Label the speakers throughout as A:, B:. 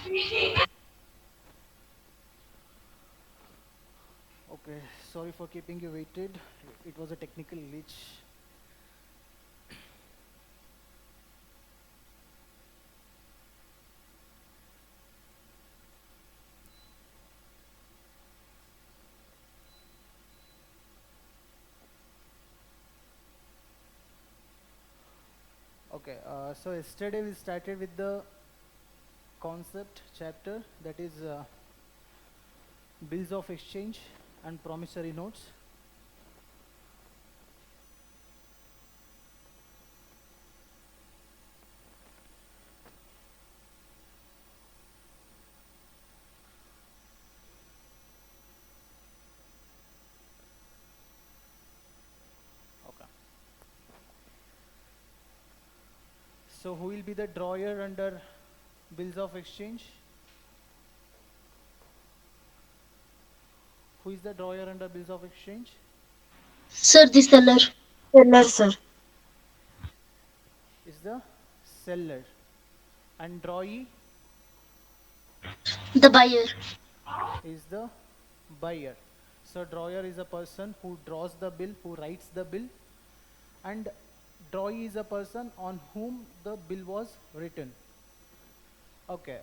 A: Okay, sorry for keeping you waited. It was a technical glitch. Okay, so yesterday we started with the concept chapter, that is bills of exchange and promissory notes. Okay. So who will be the drawer under bills of exchange? Who is the drawer under bills of exchange?
B: Sir, the seller. Seller, sir.
A: Is the seller. And drawee
B: The buyer.
A: is the buyer. So drawer is a person who draws the bill, who writes the bill, and drawee is a person on whom the bill was written. Okay,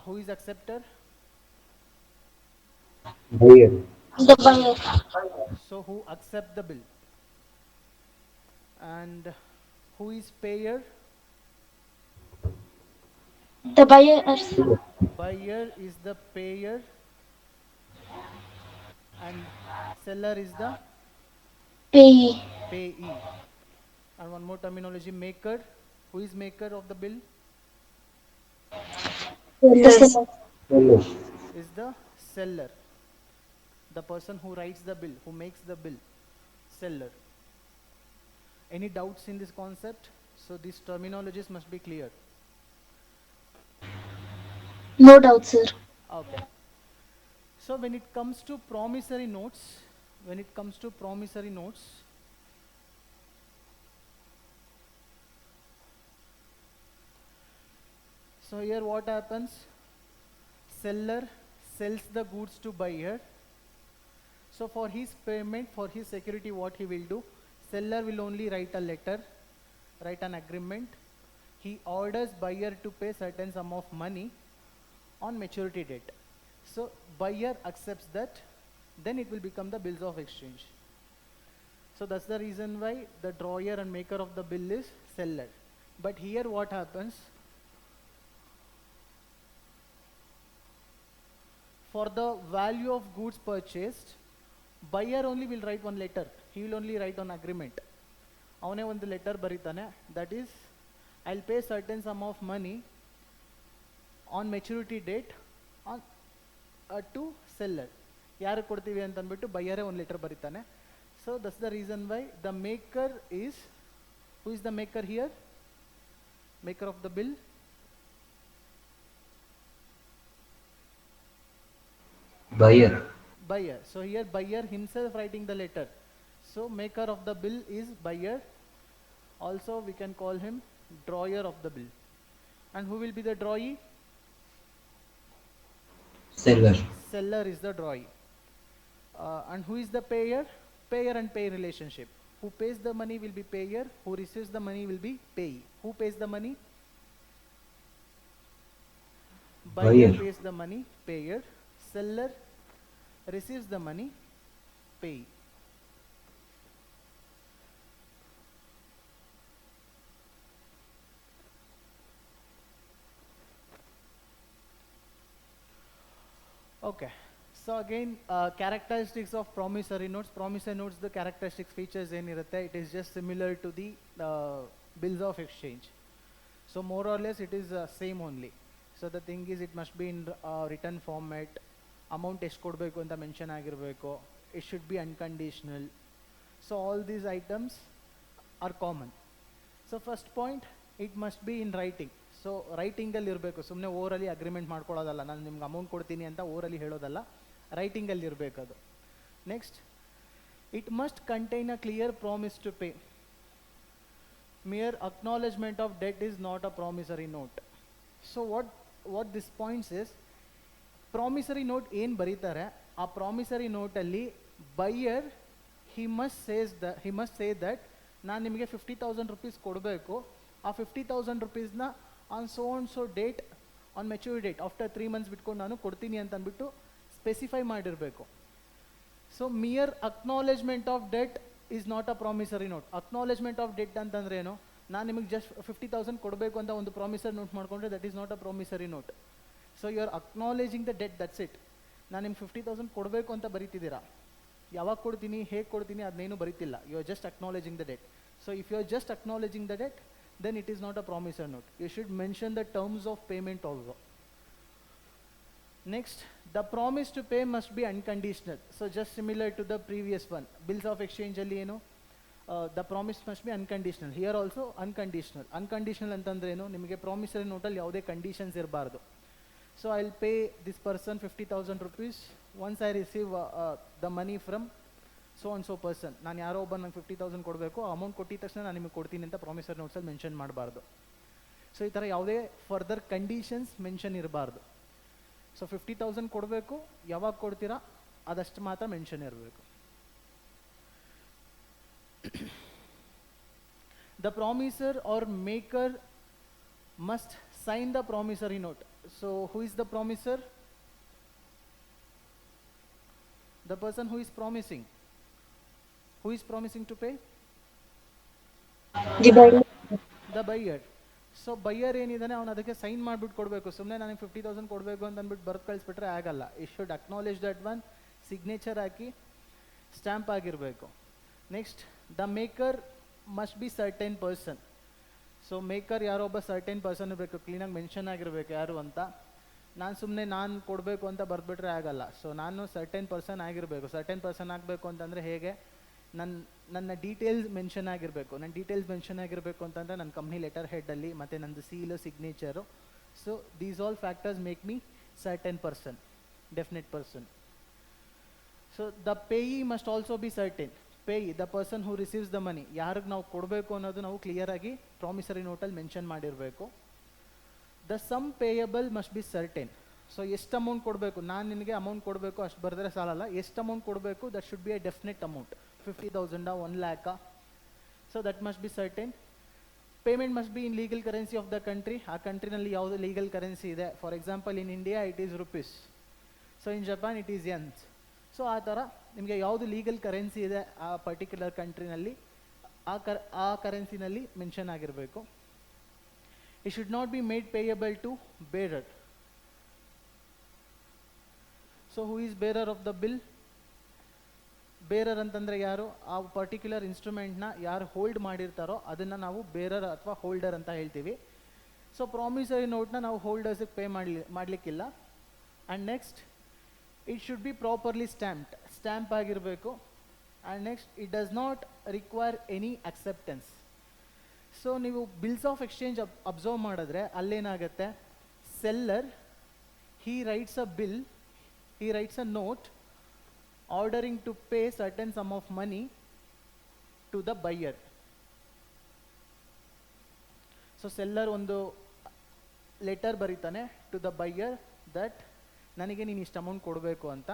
A: who is acceptor?
C: Buyer.
B: The buyer.
A: Buyer. So who accept the bill? And who is payer?
B: The buyer.
A: Buyer is the payer and seller is the
B: Payee.
A: payee. And one more terminology, maker. Who is maker of the bill?
B: The seller.
C: Seller.
A: Is the seller. The person who writes the bill, who makes the bill. Seller. Any doubts in this concept? So these terminologies must be clear.
B: No doubt, sir.
A: Okay. So when it comes to promissory notes, when it comes to promissory notes, so here what happens? Seller sells the goods to buyer. So for his payment, for his security, what he will do? Seller will only write a letter, write an agreement. He orders buyer to pay certain sum of money on maturity date. So buyer accepts that, then it will become the bills of exchange. So that's the reason why the drawer and maker of the bill is seller. But here what happens? For the value of goods purchased, buyer only will write one letter. He will only write an agreement. ಅವನೇ ಒಂದು letter ಬರೀತಾನೆ, that is I will pay certain sum of money on maturity date on to seller. ಯಾರು ಕೊಡ್ತೀವಿ ಅಂತ ಅಂದ್ಬಿಟ್ಟು ಬೈಯರೇ ಒಂದು letter ಬರೀತಾನೆ. So that's the reason why the maker is, who is the maker here? Maker of the bill?
C: Buyer.
A: Buyer. So here buyer himself writing the letter. So maker of the bill is buyer. Also we can call him drawer of the bill. And who will be the drawee?
C: Seller.
A: Seller is the drawee. And who is the payer? Payer and pay relationship. Who pays the money will be payer. Who receives the money will be payee. Who pays the money? Buyer
C: Buyer.
A: pays the money, payer. Seller receives the money, payee. Okay. So again, characteristics of promissory notes. Promissory notes, the characteristics features ಏನಿರುತ್ತೆ, it is just similar to the bills of exchange. So more or less it is same only. So the thing is, it must be in written format. Amount ಎಷ್ಟು ಕೊಡಬೇಕು ಅಂತ mention ಆಗಿರಬೇಕು. It should be unconditional. So all these items are common. So first point, it must be in writing. So ರೈಟಿಂಗಲ್ಲಿ ಇರಬೇಕು, ಸುಮ್ಮನೆ ಓರಲ್ಲಿ agreement ಮಾಡ್ಕೊಳ್ಳೋದಲ್ಲ. ನಾನು ನಿಮ್ಗೆ amount ಕೊಡ್ತೀನಿ ಅಂತ ಓರಲ್ಲಿ ಹೇಳೋದಲ್ಲ, ರೈಟಿಂಗಲ್ಲಿ ಇರಬೇಕು ಅದು. Next, it must contain a clear promise to pay. Mere acknowledgement of debt is not a promissory note. So what what this points is, promissory note ಏನು ಬರೀತಾರೆ, ಆ ಪ್ರಾಮಿಸರಿ ನೋಟಲ್ಲಿ buyer he must say that ನಾನು ನಿಮಗೆ 50,000 rupees ಕೊಡಬೇಕು, ಆ 50,000 rupeesನ on so date, on mature date, after 3 months ಬಿಟ್ಕೊಂಡು ನಾನು ಕೊಡ್ತೀನಿ ಅಂತ ಅಂದ್ಬಿಟ್ಟು ಸ್ಪೆಸಿಫೈ ಮಾಡಿರಬೇಕು. So mere acknowledgement of debt is not a promissory note. Acknowledgement of debt ಅಂತಂದ್ರೆ ಏನು, ನಾನು ನಿಮಗೆ ಜಸ್ಟ್ 50,000 ಕೊಡಬೇಕು ಅಂತ ಒಂದು ಪ್ರಾಮಿಸರಿ ನೋಟ್ ಮಾಡ್ಕೊಂಡ್ರೆ that is not a promissory note. So you are acknowledging the debt, that's it. ನಾನು ನಿಮ್ಗೆ 50,000 ಕೊಡಬೇಕು ಅಂತ ಬರೀತಿದ್ದೀರಾ, ಯಾವಾಗ ಕೊಡ್ತೀನಿ, ಹೇಗೆ ಕೊಡ್ತೀನಿ ಅದನ್ನೇನು ಬರೀತಿಲ್ಲ. You are just acknowledging the debt. So if you are just acknowledging the debt, then it is not a promissory note. You should mention the terms of payment also. Next, the promise to pay must be unconditional. So just similar to the previous one, bills of exchange alli eno, the promise must be unconditional. Here also unconditional. Unconditional antandre eno, nimage promissory note alli yaude conditions irbardu. So I'll pay this person 50,000 rupees once I receive the money from so on so person. ನಾನು ಯಾರೋ ಒಬ್ಬ ನಂಗೆ 50,000 ಕೊಡಬೇಕು, amount ಕೊಟ್ಟಿದ ತಕ್ಷಣ ನಾನು ನಿಮಗೆ ಕೊಡ್ತೀನಿ ಅಂತ ಪ್ರಾಮಿಸರಿ ನೋಟ್ಸಲ್ಲಿ ಮೆನ್ಷನ್ ಮಾಡಬಾರ್ದು. ಸೊ ಈ ಥರ ಯಾವುದೇ ಫರ್ದರ್ ಕಂಡೀಷನ್ಸ್ ಮೆನ್ಷನ್ ಇರಬಾರ್ದು. ಸೊ 50,000 ಕೊಡಬೇಕು, ಯಾವಾಗ ಕೊಡ್ತೀರಾ ಅದಷ್ಟು ಮಾತ್ರ ಮೆನ್ಷನ್ ಇರಬೇಕು. The promisor or maker must sign the promissory note. So who is the promisor? The person who is promising. Who is promising to pay?
B: The buyer.
A: The buyer. So buyer ಏನಿದ್ದಾನೆ ಅವನು ಅದಕ್ಕೆ sign ಮಾಡಿಬಿಟ್ಟು ಕೊಡಬೇಕು. ಸುಮ್ಮನೆ ನನಗೆ 50,000 ಕೊಡಬೇಕು ಅಂತ ಅಂದ್ಬಿಟ್ಟು ಬರ್ದು ಕಳಿಸ್ಬಿಟ್ರೆ ಆಗಲ್ಲ. It should acknowledge that one, signature ಹಾಕಿ ಸ್ಟ್ಯಾಂಪ್ ಆಗಿರಬೇಕು. Next, the maker must be certain person. So maker ಯಾರೋ ಒಬ್ಬ ಸರ್ಟೆನ್ ಪರ್ಸನ್ ಇರಬೇಕು, ಕ್ಲೀನಾಗಿ ಮೆನ್ಷನ್ ಆಗಿರಬೇಕು ಯಾರು ಅಂತ. ನಾನು ಸುಮ್ಮನೆ ನಾನು ಕೊಡಬೇಕು ಅಂತ ಬರೆದ್ಬಿಟ್ರೆ ಆಗಲ್ಲ. ಸೊ ನಾನು ಸರ್ಟೆನ್ ಪರ್ಸನ್ ಆಗಿರಬೇಕು. ಸರ್ಟೆನ್ ಪರ್ಸನ್ ಆಗಬೇಕು ಅಂತಂದರೆ ಹೇಗೆ, ನನ್ನ ಡೀಟೇಲ್ಸ್ ಮೆನ್ಷನ್ ಆಗಿರಬೇಕು. ನನ್ನ ಡೀಟೇಲ್ಸ್ ಮೆನ್ಷನ್ ಆಗಿರಬೇಕು ಅಂತಂದರೆ ನನ್ನ ಕಂಪ್ನಿ ಲೆಟರ್ ಹೆಡ್ಡಲ್ಲಿ ಮತ್ತು ನಂದು seal, signature. So these all factors make me certain person, definite person. So the payee must also be certain. Payee, the person who receives the money, ಯಾರಿಗೆ ನಾವು ಕೊಡಬೇಕು ಅನ್ನೋದು ನಾವು ಕ್ಲಿಯರಾಗಿ ಪ್ರಾಮಿಸರಿ ನೋಟಲ್ಲಿ ಮೆನ್ಷನ್ ಮಾಡಿರಬೇಕು. The sum payable must be certain. So ಎಷ್ಟು amount ಕೊಡಬೇಕು, ನಾನು ನಿನಗೆ ಅಮೌಂಟ್ ಕೊಡಬೇಕು ಅಷ್ಟು ಬರೆದ್ರೆ ಸಾಲಲ್ಲ, ಎಷ್ಟು ಅಮೌಂಟ್ ಕೊಡಬೇಕು that should be a definite amount. 50,000 1 lakh. So that must be certain. Payment must be in legal currency of the country. ಆ ಕಂಟ್ರಿನಲ್ಲಿ ಯಾವುದು ಲೀಗಲ್ ಕರೆನ್ಸಿ ಇದೆ. For example in India it is rupees, so in Japan it is yens. So ಆ ಥರ ನಿಮಗೆ ಯಾವುದು legal currency ಇದೆ ಆ ಪರ್ಟಿಕ್ಯುಲರ್ ಕಂಟ್ರಿನಲ್ಲಿ, ಆ ಕರೆನ್ಸಿನಲ್ಲಿ ಮೆನ್ಷನ್ ಆಗಿರಬೇಕು. It should not be made payable to bearer. So who is bearer of the bill? Bearer ಅಂತಂದರೆ ಯಾರು, ಆ ಪರ್ಟಿಕ್ಯುಲರ್ ಇನ್ಸ್ಟ್ರೂಮೆಂಟ್ನ ಯಾರು ಹೋಲ್ಡ್ ಮಾಡಿರ್ತಾರೋ ಅದನ್ನು ನಾವು ಬೇರರ್ ಅಥವಾ ಹೋಲ್ಡರ್ ಅಂತ ಹೇಳ್ತೀವಿ. ಸೊ ಪ್ರಾಮಿಸರಿ ನೋಟ್ನ ನಾವು ಹೋಲ್ಡರ್ಸಿಗೆ ಪೇ ಮಾಡಲಿಕ್ಕಿಲ್ಲ. And next, it should be properly stamped, stamp ಆಗಿರಬೇಕು. And next, it does not require any acceptance. So ನೀವು ಬಿಲ್ಸ್ ಆಫ್ ಎಕ್ಸ್ಚೇಂಜ್ ಅಬ್ಸರ್ವ್ ಮಾಡಿದ್ರೆ ಅಲ್ಲೇನಾಗುತ್ತೆ, seller he writes a bill, he writes a note ordering to pay certain sum of money to the buyer. So seller ಒಂದು letter ಬರೀತಾನೆ to the buyer that ನನಗೆ ನೀನು ಇಷ್ಟು amount ಕೊಡಬೇಕು ಅಂತ.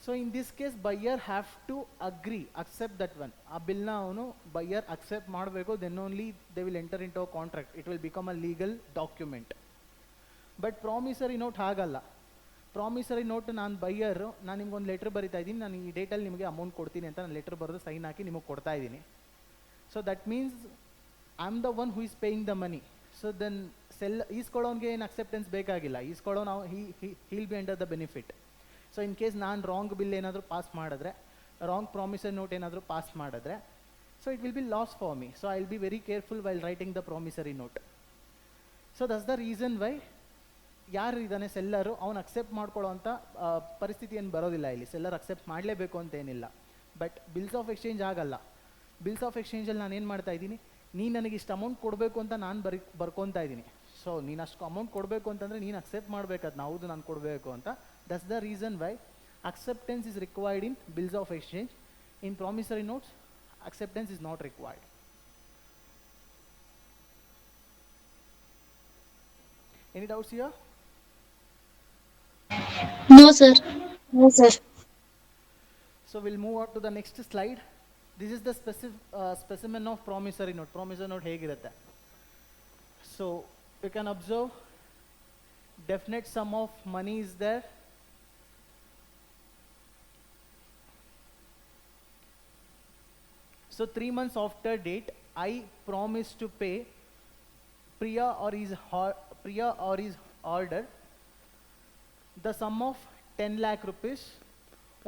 A: So in this case buyer have to agree, accept that one. ಆ ಬಿಲ್ನ ಅವನು ಬೈಯರ್ ಅಕ್ಸೆಪ್ಟ್ ಮಾಡಬೇಕು, then only they will enter in to a contract, it will become a legal document. But promissory note ಹಾಗಲ್ಲ. Promissory note ನಾನು buyer, ನಾನು ನಿಮ್ಗೊಂದು letter ಬರಿತಾ ಇದ್ದೀನಿ, ನಾನು ಈ ಡೇಟಲ್ಲಿ ನಿಮಗೆ ಅಮೌಂಟ್ ಕೊಡ್ತೀನಿ ಅಂತ ನಾನು ಲೆಟ್ರ್ ಬರೆದು ಸೈನ್ ಹಾಕಿ ನಿಮಗೆ ಕೊಡ್ತಾ ಇದ್ದೀನಿ. So that means I am the one who is paying the money. So then ಈಸ್ಕೊಳ್ಳೋನ್ಗೆ ಏನು ಅಕ್ಸೆಪ್ಟೆನ್ಸ್ ಬೇಕಾಗಿಲ್ಲ, ಈಸ್ಕೊಳ್ಳೋ ನಾವು he'll be under the benefit. So in case ನಾನು ರಾಂಗ್ ಬಿಲ್ ಏನಾದರೂ ಪಾಸ್ ಮಾಡಿದ್ರೆ, ರಾಂಗ್ ಪ್ರಾಮಿಸರಿ ನೋಟ್ ಏನಾದರೂ ಪಾಸ್ ಮಾಡಿದ್ರೆ, so it will be loss for me. So I will be very careful while writing the promissory note. So that's the reason why ಯಾರು ಇದ್ದಾನೆ seller, ಅವ್ನು accept ಮಾಡ್ಕೊಳ್ಳೋ ಅಂಥ ಪರಿಸ್ಥಿತಿ ಏನು ಬರೋದಿಲ್ಲ ಇಲ್ಲಿ. ಸೆಲ್ಲರ್ ಅಕ್ಸೆಪ್ಟ್ ಮಾಡಲೇಬೇಕು ಅಂತ ಏನಿಲ್ಲ. ಬಟ್ ಬಿಲ್ಸ್ ಆಫ್ ಎಕ್ಸ್ಚೇಂಜ್ ಆಗಲ್ಲ. ಬಿಲ್ಸ್ ಆಫ್ ಎಕ್ಸ್ಚೇಂಜಲ್ಲಿ ನಾನು ಏನು ಮಾಡ್ತಾ ಇದ್ದೀನಿ, ನೀನು ನನಗೆ ಇಷ್ಟು ಅಮೌಂಟ್ ಕೊಡಬೇಕು ಅಂತ ನಾನು ಬರ್ಕೊತಾ ಇದ್ದೀನಿ. ಸೊ ನೀನು ಅಷ್ಟು ಅಮೌಂಟ್ ಕೊಡಬೇಕು ಅಂತಂದರೆ ನೀನು ಅಕ್ಸೆಪ್ಟ್ ಮಾಡಬೇಕು ಅದನ್ನ, ಹೌದು ನಾನು ಕೊಡಬೇಕು ಅಂತ. That's the reason Y acceptance is required in bills of exchange. In promissory notes, acceptance is not required. Any doubts here?
B: No, sir. No, sir.
A: So we'll move on to the next slide. This is the specimen of promissory note. Promissory note ಹೇಗಿರುತ್ತೆ? So you can observe definite sum of money is there. So 3 months after date, I promise to pay Priya or his order the sum of 10 lakh rupees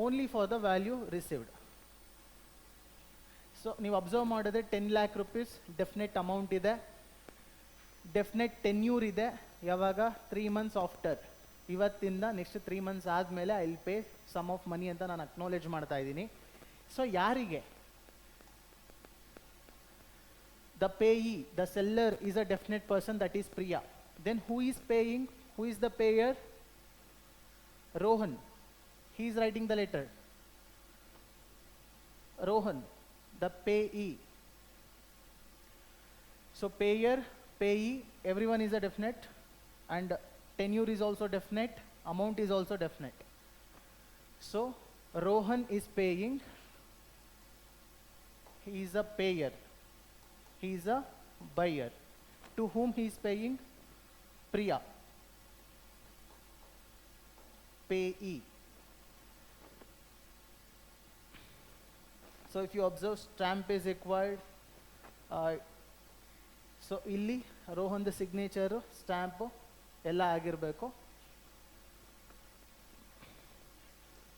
A: only for the value received. So ನೀವು observe ಮಾಡಿದ್ರೆ 10 lakh rupees definite amount ಇದೆ, definite tenure ಇದೆ. ಯಾವಾಗ? 3 months after, ಇವತ್ತಿಂದ next 3 months ಆದಮೇಲೆ I will pay sum of money ಅಂತ ನಾನು acknowledge ಮಾಡ್ತಾ ಇದ್ದೀನಿ. ಸೊ ಯಾರಿಗೆ? The payee, the seller is a definite person, that is Priya. Then who is paying? Who is the payer? Rohan. He is writing the letter. Rohan, the payee. So payer, payee, everyone is a definite, and tenure is also definite, amount is also definite. So Rohan is paying, he is a payer, he is a buyer. To whom he is paying? Priya, payee. So if you observe, stamp is required. So ಇಲ್ಲಿ Rohan the signature, stamp ಎಲ್ಲ ಆಗಿರಬೇಕು.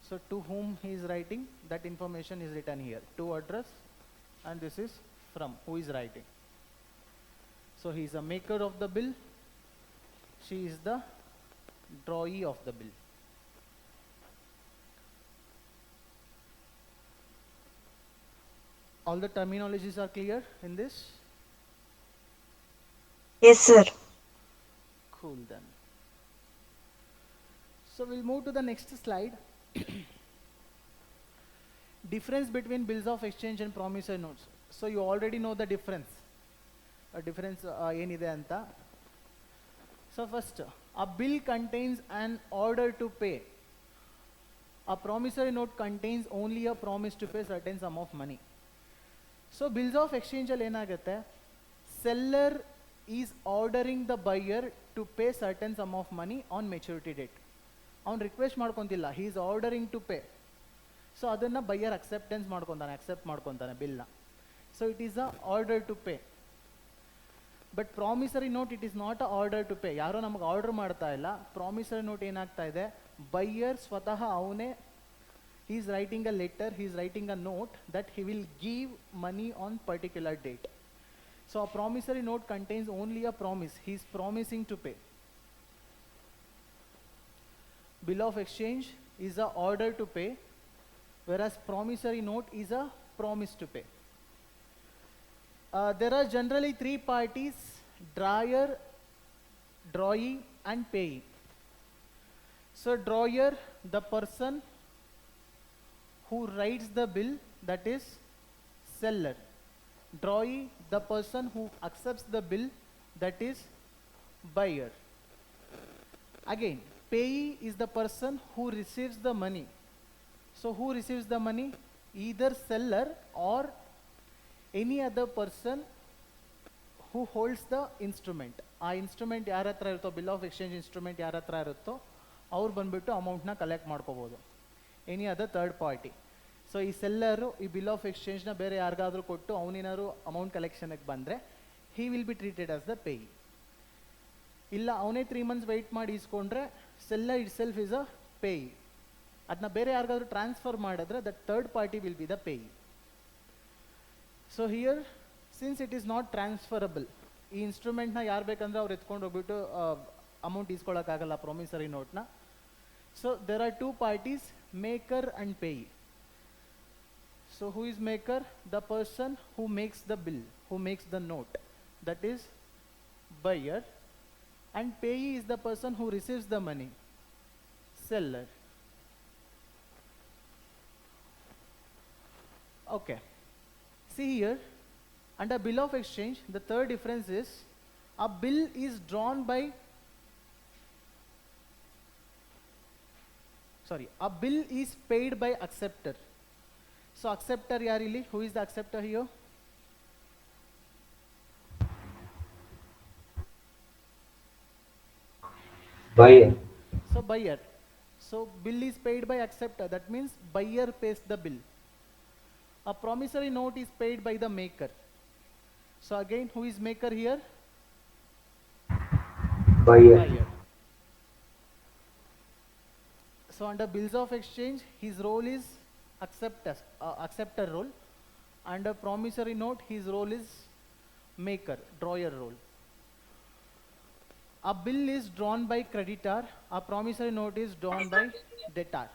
A: So to whom he is writing, that information is written here. To address, and this is from who is writing. So he is a maker of the bill, she is the drawee of the bill. All the terminologies are clear in this?
B: Yes, sir.
A: Cool then. So we'll move to the next slide. Difference between bills of exchange and promissory notes. So you already know the difference. ಏನಿದೆ ಅಂತ. So first, a bill contains an order to pay. A promissory note contains only a promise to pay certain sum of money. So bills of ಎಕ್ಸ್ಚೇಂಜಲ್ಲಿ ಏನಾಗುತ್ತೆ? Seller is ordering the buyer to pay certain sum of money on maturity date. ಅವ್ನು request ಮಾಡ್ಕೊತಿಲ್ಲ, he is ordering to pay. So ಅದನ್ನು buyer accept ಮಾಡ್ಕೊತಾನೆ ಬಿಲ್ನ. So it is a order to pay. But promissory note it is not a order to pay. ಯಾರೋ ನಮಗೆ order ಮಾಡ್ತಾ ಇಲ್ಲ. Promissory note ಏನಾಗ್ತಾ ಇದೆ? ಬೈಯರ್ ಸ್ವತಃ ಅವನೇ he is writing a letter, he is writing a note that he will give money on particular date. So a promissory note contains only a promise, he is promising to pay. Bill of exchange is a order to pay, whereas promissory note is a promise to pay. There are generally 3 parties: drawer, drawee and payee. So drawer, the person who writes the bill, that is seller. Drawee, the person who accepts the bill, that is buyer. Again, payee is the person who receives the money. So who receives the money? Either seller or any other person who holds the instrument. ಆ instrument ಯಾರ ಹತ್ರ ಇರುತ್ತೋ, bill of exchange instrument ಯಾರ ಹತ್ರ ಇರುತ್ತೋ ಅವ್ರು ಬಂದುಬಿಟ್ಟು ಅಮೌಂಟ್ನ ಕಲೆಕ್ಟ್ ಮಾಡ್ಕೋಬೋದು. Any other third party. So ಈ ಸೆಲ್ಲರು ಈ ಬಿಲ್ ಆಫ್ ಎಕ್ಸ್ಚೇಂಜ್ನ ಬೇರೆ ಯಾರಿಗಾದ್ರೂ ಕೊಟ್ಟು ಅವನೇನಾದ್ರು ಅಮೌಂಟ್ ಕಲೆಕ್ಷನ್ಗೆ ಬಂದರೆ he will be treated as the payee. ಇಲ್ಲ ಅವನೇ 3 ಮಂತ್ಸ್ ವೆಯ್ಟ್ ಮಾಡಿ ಇಸ್ಕೊಂಡ್ರೆ seller itself is a payee. ಅದನ್ನ ಬೇರೆ ಯಾರಿಗಾದ್ರೂ ಟ್ರಾನ್ಸ್ಫರ್ ಮಾಡಿದ್ರೆ that third party will be the payee. So here since it is not transferable, ಈ ಇನ್ಸ್ಟ್ರೂಮೆಂಟ್ನ ಯಾರು ಬೇಕಂದ್ರೆ ಅವ್ರು ಎತ್ಕೊಂಡು ಹೋಗ್ಬಿಟ್ಟು ಅಮೌಂಟ್ ಇಸ್ಕೊಳ್ಳೋಕ್ಕಾಗಲ್ಲ ಪ್ರಾಮಿಸರಿ ನೋಟ್ನ. So there are 2 parties, maker and payee. So who is maker? The person who makes the bill, who makes the note, that is buyer. And payee is the person who receives the money, seller. Okay, see here, under bill of exchange, the third difference is a bill is drawn by sorry, a bill is paid by acceptor. So acceptor yarili, who is the acceptor here?
C: Buyer.
A: So buyer. So bill is paid by acceptor. That means buyer pays the bill. A promissory note is paid by the maker. So again, who is maker here?
C: Buyer.
A: So under bills of exchange, his role is acceptor role. Under promissory note, his role is maker, drawer role. A bill is drawn by creditor, a promissory note is drawn by debtor.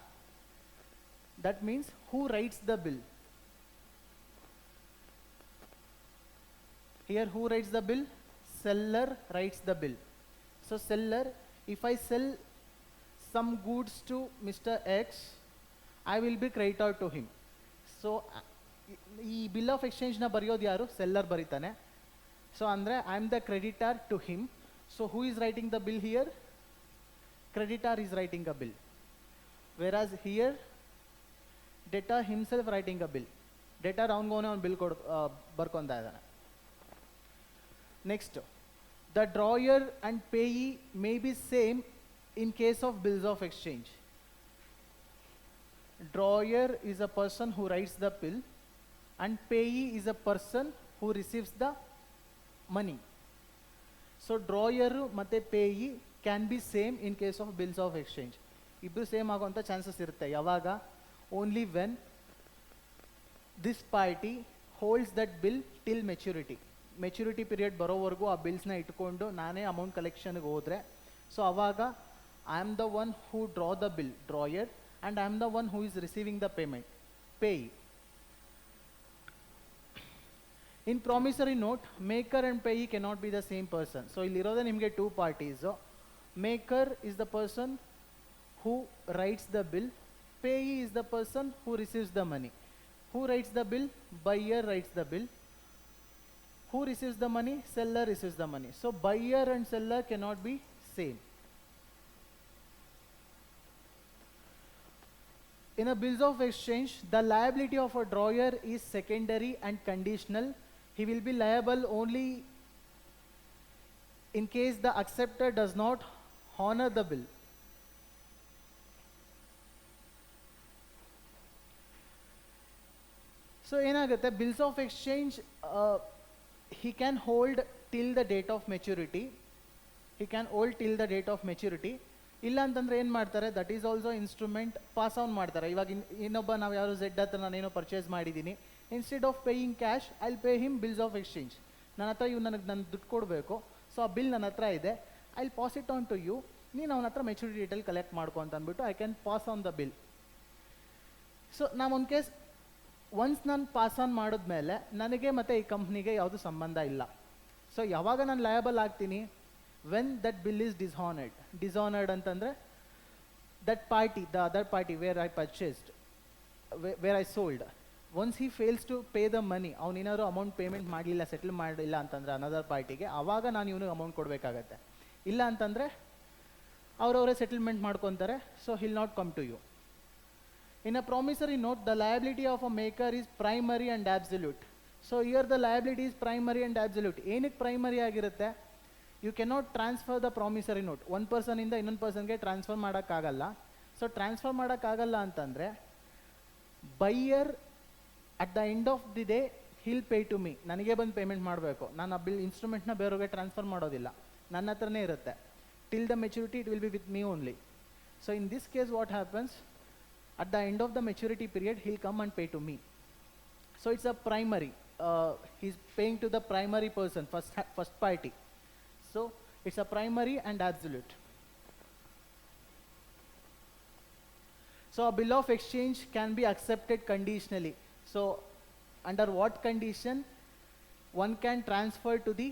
A: That means who writes the bill? Here who writes the bill? Seller writes the bill. So seller, if I sell some goods to Mr. X, I will be creditor to him. So ಈ bill of ಎಕ್ಸ್ಚೇಂಜ್ನ ಬರೆಯೋದು ಯಾರು? Seller ಬರೀತಾನೆ. So ಅಂದರೆ I am the creditor to him. So who is writing the bill here? Creditor is writing a bill. Whereas here debtor himself writing a bill. Debtor ಅವನಿಗೋನೆ ಅವ್ನು bill ಬರ್ಕೊತಾ ಇದ್ದಾನೆ. Next, the drawer and payee may be same in case of bills of exchange. Drawer is a person who writes the bill and payee is a person who receives the money. So drawer ಮತ್ತೆ payee can be same in case of bills of exchange. ಇಬ್ಬರು same ಆಗುವಂಥ chances ಇರುತ್ತೆ. ಯಾವಾಗ? Only when this party holds that bill till maturity. Maturity period ಬರೋವರೆಗೂ ಆ ಬಿಲ್ಸ್ನ ಇಟ್ಕೊಂಡು ನಾನೇ amount ಕಲೆಕ್ಷನ್ಗೆ ಹೋದರೆ, ಸೊ ಅವಾಗ I am the one who draw the bill, drawer, and I am the one who is receiving the payment, payee. In promissory note, maker and payee cannot be the same person. So illiroda nimge two parties. Maker is the person who writes the bill, payee is the person who receives the money. Who writes the bill? Buyer writes the bill. Who receives the money? Seller receives the money. So buyer and seller cannot be same. In a bills of exchange, the liability of a drawer is secondary and conditional. He will be liable only in case the acceptor does not honor the bill. So ಏನಾಗುತ್ತೆ, bills of exchange he can hold till the date of maturity. He can hold till the date of maturity. ಇಲ್ಲ ಅಂತಂದ್ರೆ ಏನು ಮಾಡ್ತಾರೆ, that is also instrument pass on ಮಾಡ್ತಾರೆ. ಇವಾಗ ಇನ್ನೊಬ್ಬ ನಾವು ಯಾರು ಝೆಡ್ ಹತ್ರ ನಾನೇನೋ ಪರ್ಚೇಸ್ ಮಾಡಿದ್ದೀನಿ, instead of paying cash I will pay him bills of exchange. ನನ್ನ ಹತ್ರ ಇವ್ ನನಗೆ ನನ್ನ ದುಡ್ಡು ಕೊಡಬೇಕು, ಸೊ ಆ ಬಿಲ್ ನನ್ನ ಹತ್ರ ಇದೆ, I will pass it on to you, ನೀನು ಅವನ ಹತ್ರ ಮೆಚುರಿಟಿ ಡೇಟಲ್ಲಿ ಕಲೆಕ್ಟ್ ಮಾಡ್ಕೊ ಅಂತ ಅಂದ್ಬಿಟ್ಟು I can pass on the bill. So ನಾವು ಒಂದು ಕೇಸ್ ಒನ್ಸ್ ನಾನು ಪಾಸ್ ಆನ್ ಮಾಡಿದ್ಮೇಲೆ ನನಗೆ ಮತ್ತು ಈ ಕಂಪ್ನಿಗೆ ಯಾವುದು ಸಂಬಂಧ ಇಲ್ಲ. ಸೊ ಯಾವಾಗ ನಾನು ಲಯಬಲ್ ಆಗ್ತೀನಿ? when that bill is dishonored. Dishonored ಅಂತಂದ್ರೆ that party, the other party where I purchased, where I sold, once he fails to pay the money, ಅವನೇನಾದ್ರು ಅಮೌಂಟ್ ಪೇಮೆಂಟ್ ಮಾಡಲಿಲ್ಲ, ಸೆಟಲ್ ಮಾಡಲಿಲ್ಲ ಅಂತಂದ್ರೆ ಅನದರ್ ಪಾರ್ಟಿಗೆ, ಆವಾಗ ನಾನು ಇವನಿಗೆ ಅಮೌಂಟ್ ಕೊಡಬೇಕಾಗತ್ತೆ. ಇಲ್ಲ ಅಂತಂದರೆ ಅವರವರೇ ಸೆಟಲ್ಮೆಂಟ್ ಮಾಡ್ಕೊತಾರೆ. So he'll not come to you. In a promissory note, the liability of a maker is primary and absolute. So here the liability is primary and absolute. ಏನಕ್ಕೆ ಪ್ರೈಮರಿ ಆಗಿರುತ್ತೆ? You cannot transfer the promissory note. ಒಂದು ಪರ್ಸನಿಂದ ಇನ್ನೊಂದು ಪರ್ಸನ್ಗೆ ಟ್ರಾನ್ಸ್ಫರ್ ಮಾಡೋಕ್ಕಾಗಲ್ಲ. So transfer ಮಾಡೋಕ್ಕಾಗಲ್ಲ ಅಂತಂದರೆ buyer at the end of the day he'll pay to me, ನನಗೆ ಬಂದು ಪೇಮೆಂಟ್ ಮಾಡಬೇಕು. ನಾನು ಆ ಬಿಲ್ ಇನ್ಸ್ಟ್ರೂಮೆಂಟ್ನ ಬೇರೆಯವ್ರಿಗೆ ಟ್ರಾನ್ಸ್ಫರ್ ಮಾಡೋದಿಲ್ಲ, ನನ್ನ ಹತ್ರನೇ ಇರುತ್ತೆ. Till the maturity it will be with me only. So in this case what happens, at the end of the maturity period he'll come and pay to me. So it's a primary, he's paying to the primary person, first party. So it's a primary and absolute. So a bill of exchange can be accepted conditionally. So under what condition? One can transfer to the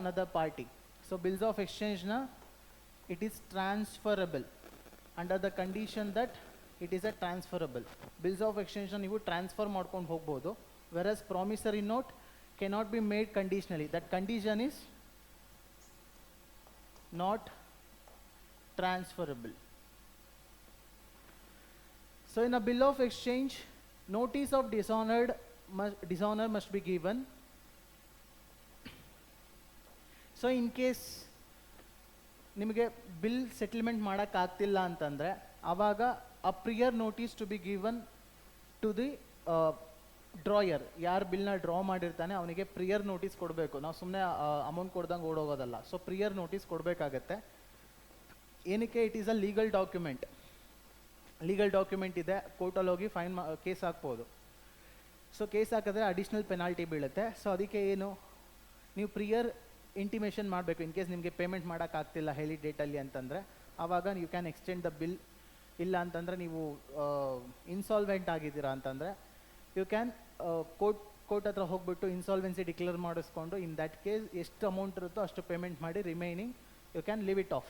A: another party. So bills of exchange na, it is transferable under the condition that it is a transferable. Bills of exchange na ನೀವು transfer ಮಾಡ್ಕೊಂಡು ಹೋಗ್ಬೋದು. Whereas promissory note cannot be made conditionally. That condition is not transferable. So in a bill of exchange, notice of dishonor must be given. So in case ನಿಮಗೆ bill settlement ಮಾಡೋಕ್ಕಾಗ್ತಿಲ್ಲ ಅಂತಂದರೆ ಆವಾಗ a prior notice to be given to the drawer. ಯಾರು ಬಿಲ್ನ draw ಮಾಡಿರ್ತಾನೆ ಅವನಿಗೆ ಪ್ರಿಯರ್ notice ಕೊಡಬೇಕು. ನಾವು ಸುಮ್ಮನೆ ಅಮೌಂಟ್ ಕೊಡ್ದಂಗೆ ಓಡೋಗೋದಲ್ಲ. ಸೊ ಪ್ರಿಯರ್ ನೋಟಿಸ್ ಕೊಡಬೇಕಾಗತ್ತೆ. ಏನಕ್ಕೆ? It is a legal document. Legal document ಇದೆ, ಕೋರ್ಟಲ್ಲಿ ಹೋಗಿ ಕೇಸ್ ಹಾಕ್ಬೋದು. ಸೊ ಕೇಸ್ ಹಾಕಿದ್ರೆ ಅಡಿಷ್ನಲ್ ಪೆನಾಲ್ಟಿ ಬೀಳುತ್ತೆ. ಸೊ ಅದಕ್ಕೆ ಏನು, ನೀವು ಪ್ರಿಯರ್ ಇಂಟಿಮೇಷನ್ ಮಾಡಬೇಕು. ಇನ್ ಕೇಸ್ ನಿಮಗೆ ಪೇಮೆಂಟ್ ಮಾಡೋಕ್ಕಾಗ್ತಿಲ್ಲ ಹೇಳಿ ಡೇಟಲ್ಲಿ ಅಂತಂದರೆ ಆವಾಗ you can extend the bill. ಇಲ್ಲ ಅಂತಂದರೆ ನೀವು ಇನ್ಸಾಲ್ವೆಂಟ್ ಆಗಿದ್ದೀರಾ ಅಂತಂದರೆ ಯು ಕ್ಯಾನ್ ಕೋರ್ಟ್ ಹತ್ರ ಹೋಗ್ಬಿಟ್ಟು ಇನ್ಸಾಲ್ವೆನ್ಸಿ ಡಿಕ್ಲೇರ್ ಮಾಡಿಸ್ಕೊಂಡು ಇನ್ ದ್ಯಾಟ್ ಕೇಸ್ ಎಷ್ಟು ಅಮೌಂಟ್ ಇರುತ್ತೋ ಅಷ್ಟು ಪೇಮೆಂಟ್ ಮಾಡಿ remaining you can leave it off.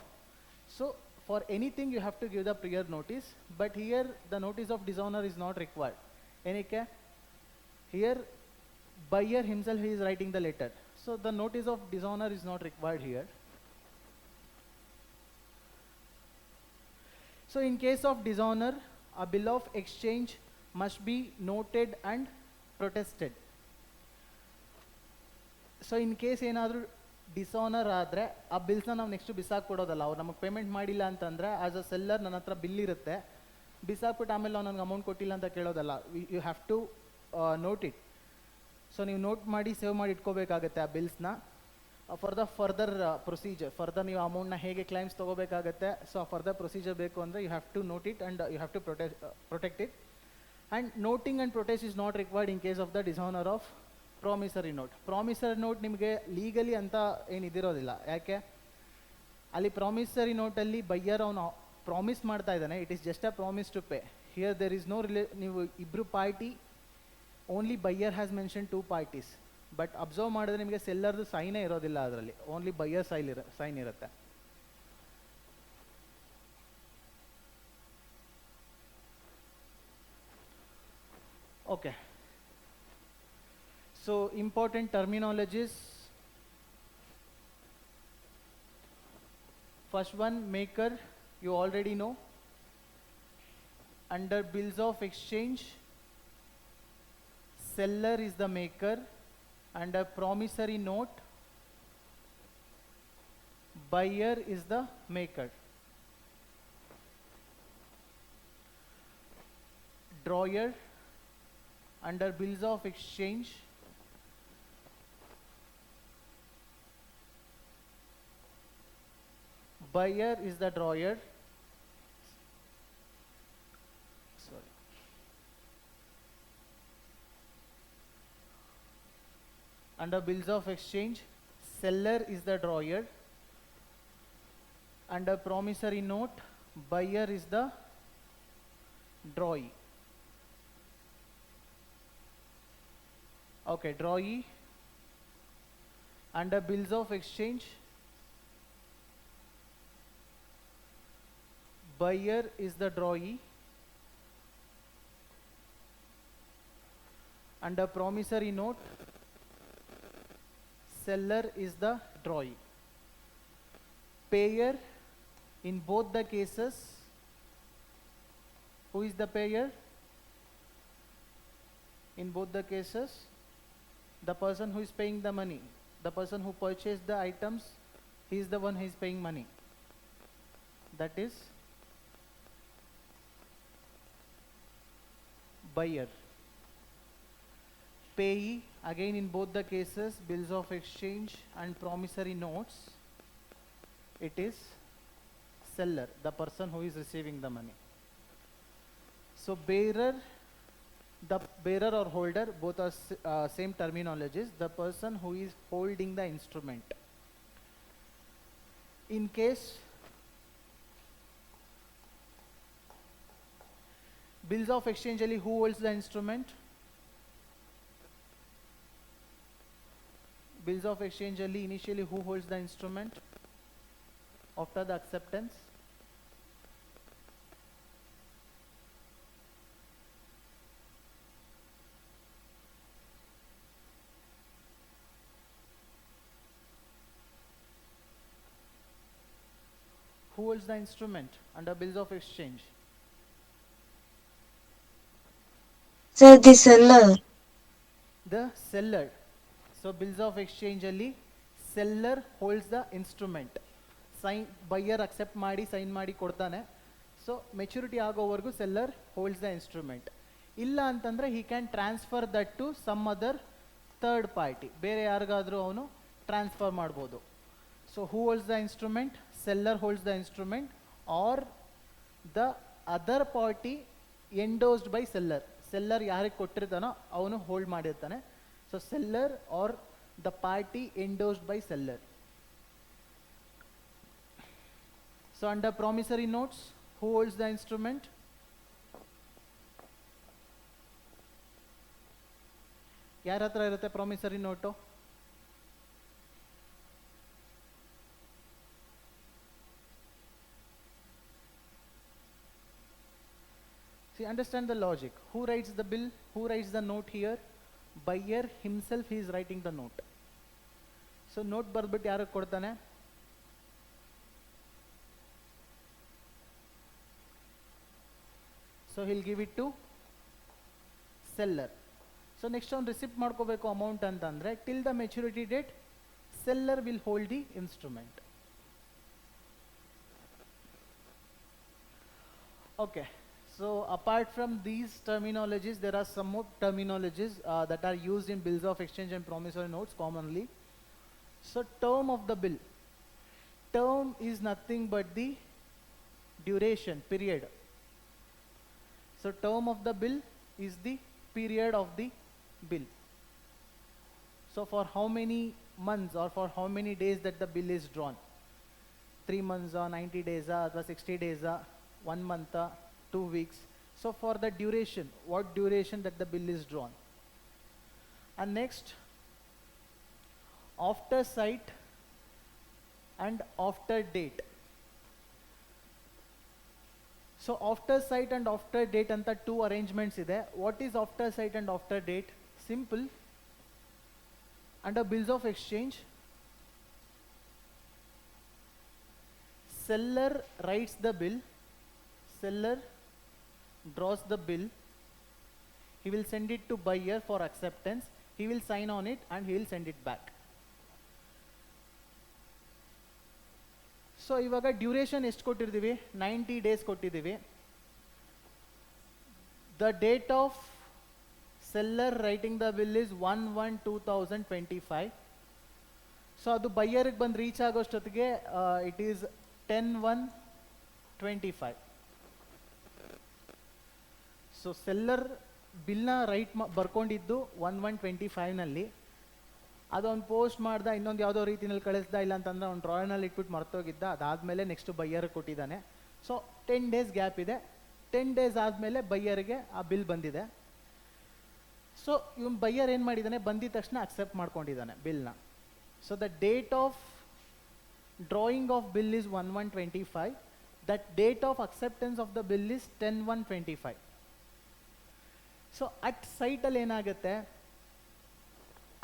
A: So for anything you have to give the prior notice. But here the notice of dishonour is not required. ಏನಕ್ಕೆ? Here buyer himself he is writing the letter, so the notice of dishonor is not required here. So in case of dishonor, a bill of exchange must be noted and protested. So in case ಏನಾದರೂ dishonour ಆದರೆ ಆ ಬಿಲ್ಸ್ನ ನಾವು next ಬಿಸಾಕ್ಬಿಡೋದಲ್ಲ. ಅವ್ರು ನಮಗೆ payment ಮಾಡಿಲ್ಲ ಅಂತಂದರೆ as a seller ನನ್ನ ಹತ್ರ ಬಿಲ್ ಇರುತ್ತೆ, ಬಿಸಾಕ್ಬಿಟ್ಟು ಆಮೇಲೆ ಅವ್ನು ನನಗೆ ಅಮೌಂಟ್ ಕೊಟ್ಟಿಲ್ಲ ಅಂತ ಕೇಳೋದಲ್ಲ. You have to note it. So ನೀವು ನೋಟ್ ಮಾಡಿ ಸೇವ್ ಮಾಡಿ ಇಟ್ಕೋಬೇಕಾಗತ್ತೆ ಆ ಬಿಲ್ಸ್ನ for the further procedure. Further ನೀವು ಅಮೌಂಟ್ನ ಹೇಗೆ ಕ್ಲೈಮ್ಸ್ ತೊಗೋಬೇಕಾಗತ್ತೆ. ಸೊ ಆ ಫರ್ದರ್ ಪ್ರೊಸೀಜರ್ ಬೇಕು ಅಂದರೆ you have to note it and you have to protect it. And noting and protest is not required in case of the dishonour of promissory note. Promissory note ನಿಮಗೆ legally ಅಂತ ಏನಿದಿರೋದಿಲ್ಲ. ಯಾಕೆ? ಅಲ್ಲಿ promissory ನೋಟಲ್ಲಿ ಬಯ್ಯರ್ ಅವನು promise ಮಾಡ್ತಾ ಇದ್ದಾನೆ. It is just a promise to pay. Here there is no ನೀವು ಇಬ್ಬರು party, only buyer has mention 2 parties. But observe ಮಾಡಿದ್ರೆ ನಿಮಗೆ ಸೆಲ್ಲರ್ದು ಸೈನೇ ಇರೋದಿಲ್ಲ ಅದರಲ್ಲಿ, ಓನ್ಲಿ ಬಯ್ಯರ್ ಸೈನ್ ಇರುತ್ತೆ. Okay, so important terminologies. First one, maker, you already know. Under bills of exchange, seller is the maker. Under promissory note, buyer is the maker. Drawer, under bills of exchange, buyer is the drawer. Under bills of exchange, seller is the drawer. Under promissory note, buyer is the drawee. Okay, drawee. Under bills of exchange, buyer is the drawee. Under promissory note, seller is the drawee. Payer, in both the cases, who is the payer? In both the cases, the person who is paying the money, the person who purchased the items, he is the one who is paying money. That is buyer. Payee, again in both the cases, bills of exchange and promissory notes, it is seller, the person who is receiving the money. So bearer, the bearer or holder, both are same terminologies, the person who is holding the instrument. In case bills of exchange ಅಲ್ಲಿ who holds the instrument? Bills of exchange ಅಲ್ಲಿ initially who holds the instrument after the acceptance? Who holds the instrument under bills of exchange?
B: Sir, the seller.
A: The seller. So bills of exchange ಅಲ್ಲಿ seller holds the instrument. Buyer accept ಮಾಡಿ sign ಮಾಡಿ ಕೊಡ್ತಾನೆ. So maturity ಆಗೋವರೆಗೂ seller holds the instrument. ಇಲ್ಲ ಅಂತಂದರೆ he can transfer that to some other third party, ಬೇರೆ ಯಾರಿಗಾದರೂ ಅವನು ಟ್ರಾನ್ಸ್ಫರ್ ಮಾಡ್ಬೋದು. So who holds the instrument? Seller holds the instrument or the other party endorsed by seller. Seller ಯಾರಿಗೆ ಕೊಟ್ಟಿರ್ತಾನೋ ಅವನು hold ಮಾಡಿರ್ತಾನೆ. So seller or the party endorsed by seller. So under promissory notes, who holds the instrument? ಯಾರ ಹತ್ರ ಇರುತ್ತೆ promissory note? See, understand the logic. Who writes the bill? Who writes the note here? Buyer himself, he is writing the note. So note ಬರ್ಬಿಟ್ಟು ಯಾರಿಗೆ ಕೊಡ್ತಾನೆ? So he'll give it to seller. So next on receipt ಮಾಡ್ಕೋಬೇಕು amount ಅಂತಂದ್ರೆ till the maturity date seller will hold the instrument. Okay, so apart from these terminologies there are some more terminologies that are used in bills of exchange and promissory notes commonly. So term of the bill. Term is nothing but the duration, period. So term of the bill is the period of the bill. So for how many months or for how many days that the bill is drawn? 3 months or 90 days or 60 days or 1 month or 2 weeks. So for the duration, what duration that the bill is drawn. And next, after sight and after date. So after sight and after date anta two arrangements ಇದೆ. What is after sight and after date? Simple. Under bills of exchange, seller writes the bill, seller draws the bill, he will send it to buyer for acceptance, he will sign on it and he will send it back. So ಇವಾಗ duration ಎಷ್ಟು ಕೊಟ್ಟಿರ್ತೀವಿ? 90 days ಕೊಟ್ಟಿದ್ದೀವಿ. The date of seller writing the bill is 1/1/2025. So ಅದು ಬೈಯರ್ಗೆ ಬಂದು reach ಆಗೋಷ್ಟೊತ್ತಿಗೆ it is 10/1/25. So seller ಬಿಲ್ನ ಬರ್ಕೊಂಡಿದ್ದು 1/1/25ನಲ್ಲಿ. ಅದೊಂದು ಪೋಸ್ಟ್ ಮಾಡ್ದ, ಇನ್ನೊಂದು ಯಾವುದೋ ರೀತಿಯಲ್ಲಿ ಕಳಿಸ್ದ, ಇಲ್ಲ ಅಂತಂದ್ರೆ ಅವ್ನು ಡ್ರಾಯರ್ನಲ್ಲಿ ಇಟ್ಬಿಟ್ಟು ಮರ್ತೋಗಿದ್ದ. ಅದಾದಮೇಲೆ ನೆಕ್ಸ್ಟ್ ಬೈಯರ್ಗೆ ಕೊಟ್ಟಿದ್ದಾನೆ. ಸೊ 10 days ಗ್ಯಾಪ್ ಇದೆ. 10 days ಆದಮೇಲೆ ಬೈಯರ್ಗೆ ಆ ಬಿಲ್ ಬಂದಿದೆ. ಸೊ ಇವನು ಬೈಯರ್ ಏನು ಮಾಡಿದ್ದಾನೆ? ಬಂದಿದ ತಕ್ಷಣ ಅಕ್ಸೆಪ್ಟ್ ಮಾಡ್ಕೊಂಡಿದ್ದಾನೆ ಬಿಲ್ನ. So the date of drawing of bill is 1/1/25. That date of acceptance of the bill is 10/1/25. So at ಸೈಟಲ್ಲಿ ಏನಾಗುತ್ತೆ,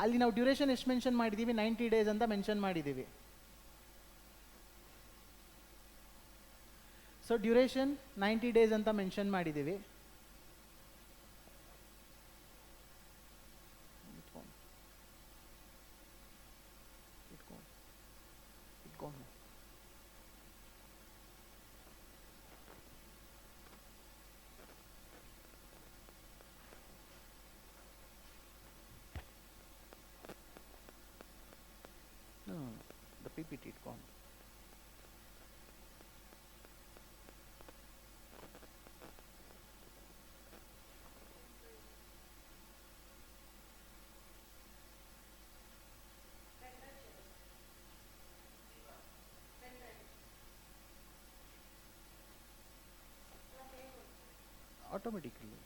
A: ಅಲ್ಲಿ ನಾವು ಡ್ಯೂರೇಷನ್ ಎಷ್ಟು ಮೆನ್ಷನ್ ಮಾಡಿದ್ದೀವಿ? 90 days ಅಂತ ಮೆನ್ಷನ್ ಮಾಡಿದ್ದೀವಿ. ಸೊ ಡ್ಯೂರೇಷನ್ 90 days ಅಂತ ಮೆನ್ಷನ್ ಮಾಡಿದ್ದೀವಿ. The PPT it gone. Automatically.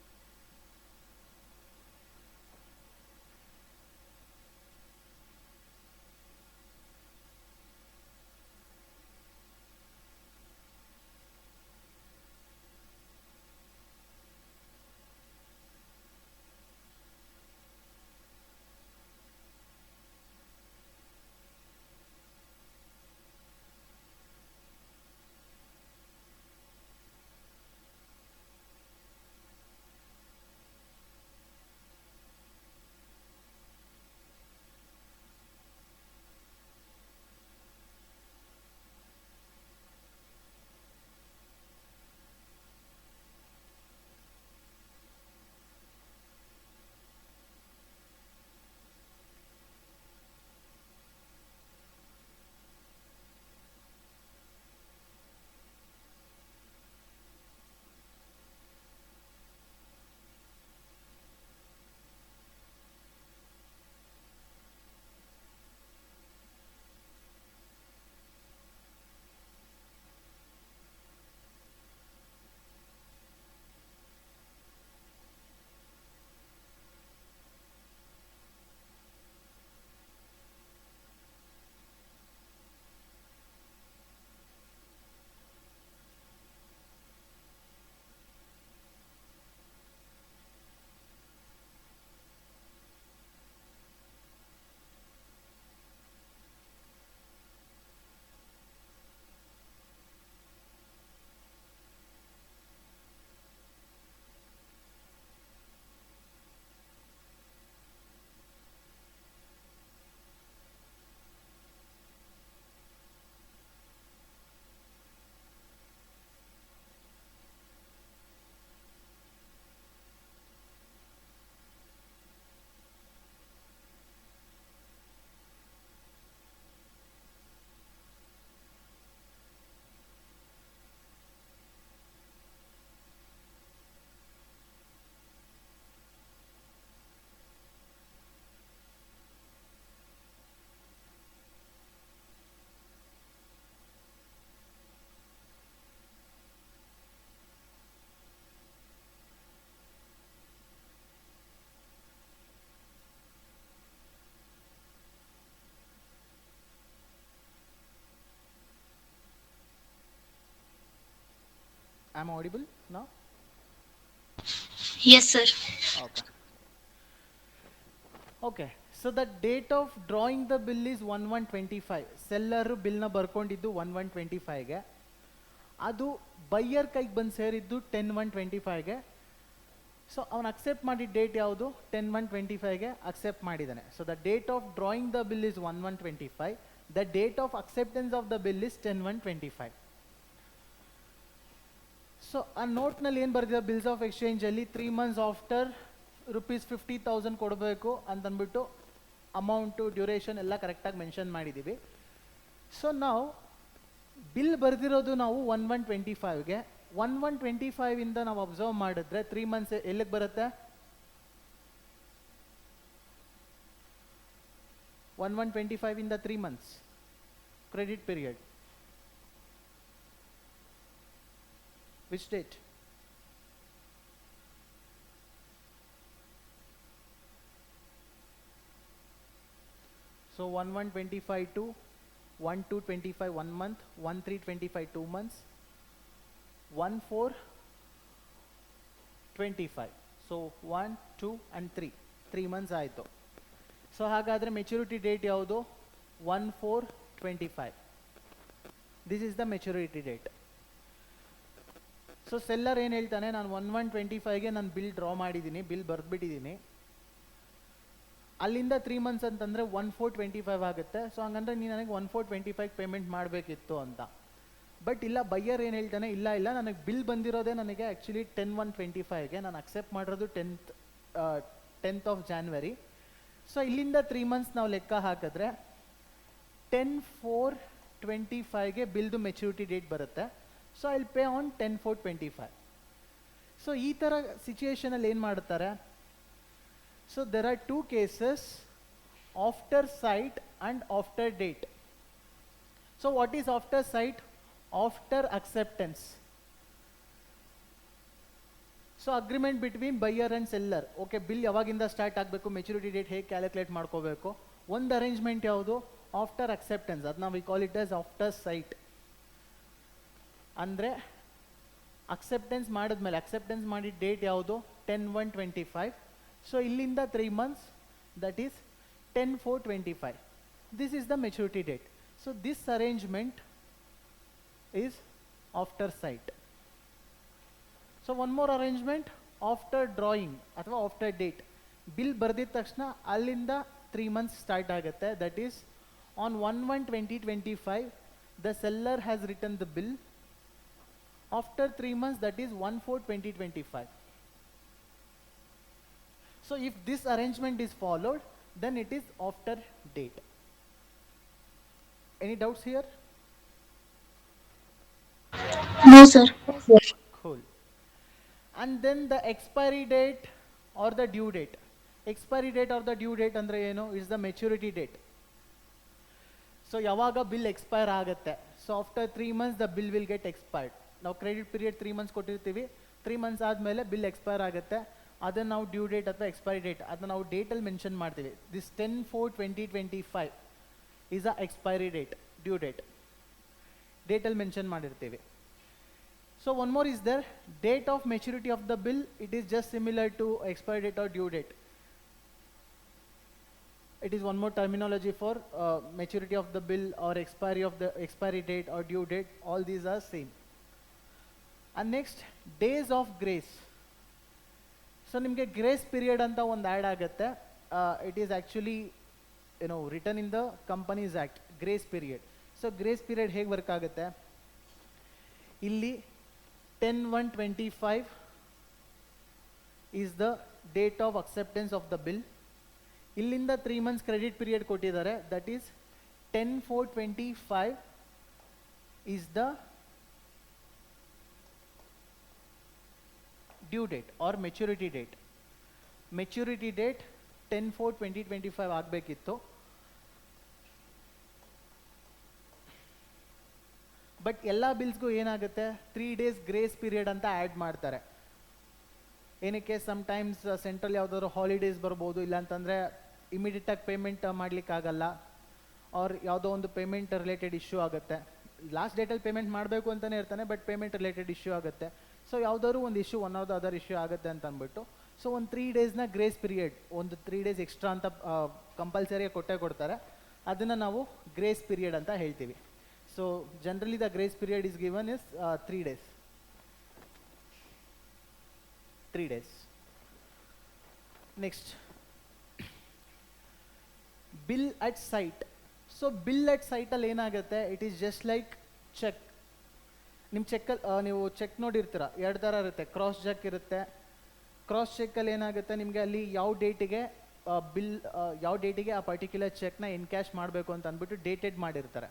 A: Am I audible now?
B: Yes, sir.
A: Okay. Okay. So the date of drawing the bill is 1125. Seller ಬಿಲ್ನ ಬರ್ಕೊಂಡಿದ್ದು 1125ಗೆ. ಅದು ಬೈಯರ್ ಕೈಗೆ ಬಂದು ಸೇರಿದ್ದು 10/1/25ಗೆ. ಸೊ ಅವನು ಅಕ್ಸೆಪ್ಟ್ ಮಾಡಿದ ಡೇಟ್ ಯಾವುದು? 10/1/25ಗೆ ಅಕ್ಸೆಪ್ಟ್ ಮಾಡಿದ್ದಾನೆ. So the date of drawing the bill is 1125. The date of acceptance of the bill is 10/1/25. So ಆ ನೋಟ್ನಲ್ಲಿ ಏನು ಬರೆದಿದೆ ಬಿಲ್ಸ್ ಆಫ್ ಎಕ್ಸ್ಚೇಂಜಲ್ಲಿ 3 months ಆಫ್ಟರ್ ₹50,000 ಕೊಡಬೇಕು ಅಂತಂದ್ಬಿಟ್ಟು ಅಮೌಂಟು ಡ್ಯೂರೇಷನ್ ಎಲ್ಲ ಕರೆಕ್ಟಾಗಿ ಮೆನ್ಷನ್ ಮಾಡಿದ್ದೀವಿ. ಸೊ ನಾವು ಬಿಲ್ ಬರೆದಿರೋದು ನಾವು 1125ಗೆ. 1125ಇಂದ ನಾವು ಅಬ್ಸರ್ವ್ ಮಾಡಿದ್ರೆ 3 months ಎಲ್ಲಿಗೆ ಬರುತ್ತೆ? 1125ಇಂದ 3 months credit period. Which date? So 1125 to 1225 1 month, 1325 2 months, 1425. So 1, 2 and 3 months ಆಯಿತು. ಸೊ ಹಾಗಾದರೆ ಮೆಚುರಿಟಿ ಡೇಟ್ ಯಾವುದು? 1425. This is the maturity date. So seller ಏನು ಹೇಳ್ತಾನೆ, ನಾನು 1125ಗೆ ನಾನು ಬಿಲ್ ಡ್ರಾ ಮಾಡಿದ್ದೀನಿ, ಬಿಲ್ ಬರೆದ್ಬಿಟ್ಟಿದ್ದೀನಿ. ಅಲ್ಲಿಂದ 3 months ಅಂತಂದರೆ 1425 ಆಗುತ್ತೆ. ಸೊ ಹಂಗಂದ್ರೆ ನೀನು ನನಗೆ 1425 ಪೇಮೆಂಟ್ ಮಾಡಬೇಕಿತ್ತು ಅಂತ. ಬಟ್ ಇಲ್ಲ, ಬೈಯರ್ ಏನು ಹೇಳ್ತಾನೆ, ಇಲ್ಲ ನನಗೆ ಬಿಲ್ ಬಂದಿರೋದೇ ನನಗೆ ಆ್ಯಕ್ಚುಲಿ 10/1/25ಗೆ. ನಾನು ಅಕ್ಸೆಪ್ಟ್ ಮಾಡಿರೋದು 10th of January. ಸೊ ಇಲ್ಲಿಂದ 3 months ನಾವು ಲೆಕ್ಕ ಹಾಕಿದ್ರೆ 10/4/25ಗೆ ಬಿಲ್ದು ಮೆಚುರಿಟಿ ಡೇಟ್ ಬರುತ್ತೆ. So I will pay on 10/4/25. So ಈ ಥರ ಸಿಚುಯೇಷನಲ್ಲಿ ಏನು ಮಾಡ್ತಾರೆ? So there are 2 cases, after sight and after date. So what is after sight? After acceptance. So agreement between buyer and seller. Okay, bill ಯಾವಾಗಿಂದ start ಆಗಬೇಕು, maturity date ಹೇಗೆ calculate ಮಾಡ್ಕೋಬೇಕು. ಒಂದು ಅರೇಂಜ್ಮೆಂಟ್ ಯಾವುದು? After acceptance. ಅದನ್ನ we call it as after sight. ಅಂದರೆ acceptance ಮಾಡಿದ್ಮೇಲೆ, acceptance ಮಾಡಿದ ಡೇಟ್ ಯಾವುದು? 10/1/25. ಸೊ ಇಲ್ಲಿಂದ 3 months, that is 10/4/25. This is the maturity date. So this arrangement is after sight. So one more arrangement, after drawing ಅಥವಾ after date. Bill ಬರೆದಿದ ತಕ್ಷಣ ಅಲ್ಲಿಂದ 3 months start ಆಗುತ್ತೆ. That is on 1/1/2025 the seller has return the bill. After 3 months, that is 1/4/2025. So if this arrangement is followed, then it is after date. Any doubts here?
B: No, sir.
A: Cool. And then the expiry date or the due date. Expiry date or the due date andre ಏನು? Is the maturity date. So ಯಾವಾಗ bill expire ಆಗುತ್ತೆ? So after 3 months the bill will get expired. ನಾವು credit period 3 months ಕೊಟ್ಟಿರ್ತೀವಿ. 3 months ಆದಮೇಲೆ bill expire ಆಗುತ್ತೆ. ಅದನ್ನು ನಾವು due date ಅಥವಾ ಎಕ್ಸ್ಪೈರಿ ಡೇಟ್ ಅದನ್ನು ನಾವು ಡೇಟಲ್ಲಿ ಮೆನ್ಷನ್ ಮಾಡ್ತೀವಿ. This 10/4/2025 is a expiry date, due date ಡೇಟಲ್ಲಿ ಮೆನ್ಷನ್ ಮಾಡಿರ್ತೀವಿ. So one more is there, date of maturity of the bill. It is just similar to expiry date or due date. It is one more terminology for maturity of the bill or expiry date or due date. All these are same. And next, days of grace. So nimge grace period anta ಒಂದು add ಆಗುತ್ತೆ. It is actually written in the Companies Act, grace period. So grace period ಹೇಗೆ work ಆಗುತ್ತೆ? ಇಲ್ಲಿ 10/1/25 is the date of acceptance of the bill. ಇಲ್ಲಿಂದ 3 months credit period ಕೊಟ್ಟಿದ್ದಾರೆ. That is 10/4/25 is the due date or maturity date. Maturity date 10/4/2025 ಆಗಬೇಕಿತ್ತು. But ಎಲ್ಲ ಬಿಲ್ಸ್ಗೂ ಏನಾಗುತ್ತೆ, 3 days grace period ಅಂತ ಆ್ಯಡ್ ಮಾಡ್ತಾರೆ. ಏನಕ್ಕೆ? ಸಮ್ಟೈಮ್ಸ್ ಸೆಂಟ್ರಲ್ ಯಾವುದಾದ್ರು ಹಾಲಿಡೇಸ್ ಬರ್ಬೋದು, ಇಲ್ಲಾಂತಂದರೆ ಇಮಿಡಿಯೇಟಾಗಿ ಪೇಮೆಂಟ್ ಮಾಡಲಿಕ್ಕಾಗಲ್ಲ, ಅವ್ರು ಯಾವುದೋ ಒಂದು ಪೇಮೆಂಟ್ ರಿಲೇಟೆಡ್ ಇಶ್ಯೂ ಆಗುತ್ತೆ. ಲಾಸ್ಟ್ ಡೇಟಲ್ಲಿ ಪೇಮೆಂಟ್ ಮಾಡಬೇಕು ಅಂತಲೇ ಇರ್ತಾನೆ, ಬಟ್ ಪೇಮೆಂಟ್ ರಿಲೇಟೆಡ್ ಇಶ್ಯೂ ಆಗುತ್ತೆ. ಸೊ ಯಾವುದಾದ್ರು ಒಂದು issue one of the other issue ಆಗುತ್ತೆ ಅಂತ ಅಂದ್ಬಿಟ್ಟು ಸೊ ಒಂದು 3 ಡೇಸ್ನ ಗ್ರೇಸ್ ಪೀರಿಯಡ್, ಒಂದು 3 ಡೇಸ್ ಎಕ್ಸ್ಟ್ರಾ ಅಂತ ಕಂಪಲ್ಸರಿಯಾಗಿ ಕೊಟ್ಟೇ ಕೊಡ್ತಾರೆ. ಅದನ್ನು ನಾವು ಗ್ರೇಸ್ ಪೀರಿಯಡ್ ಅಂತ ಹೇಳ್ತೀವಿ. So generally the grace period is given is 3 days. 3 days. Next, bill at sight. So bill at ಸೈಟಲ್ಲಿ ಏನಾಗುತ್ತೆ, it is just like cheque. ನಿಮ್ಮ ಚೆಕ್ಕಲ್ಲಿ ನೀವು ಚೆಕ್ ನೋಡಿರ್ತೀರ, 2 ಥರ ಇರುತ್ತೆ. ಕ್ರಾಸ್ ಚೆಕ್ ಇರುತ್ತೆ. ಕ್ರಾಸ್ ಚೆಕ್ಕಲ್ಲಿ ಏನಾಗುತ್ತೆ, ನಿಮಗೆ ಅಲ್ಲಿ ಯಾವ ಡೇಟಿಗೆ ಬಿಲ್, ಯಾವ ಡೇಟಿಗೆ ಆ ಪರ್ಟಿಕ್ಯುಲರ್ ಚೆಕ್ನ ಎನ್ಕ್ಯಾಶ್ ಮಾಡಬೇಕು ಅಂತ ಅಂದ್ಬಿಟ್ಟು ಡೇಟೆಡ್ ಮಾಡಿರ್ತಾರೆ.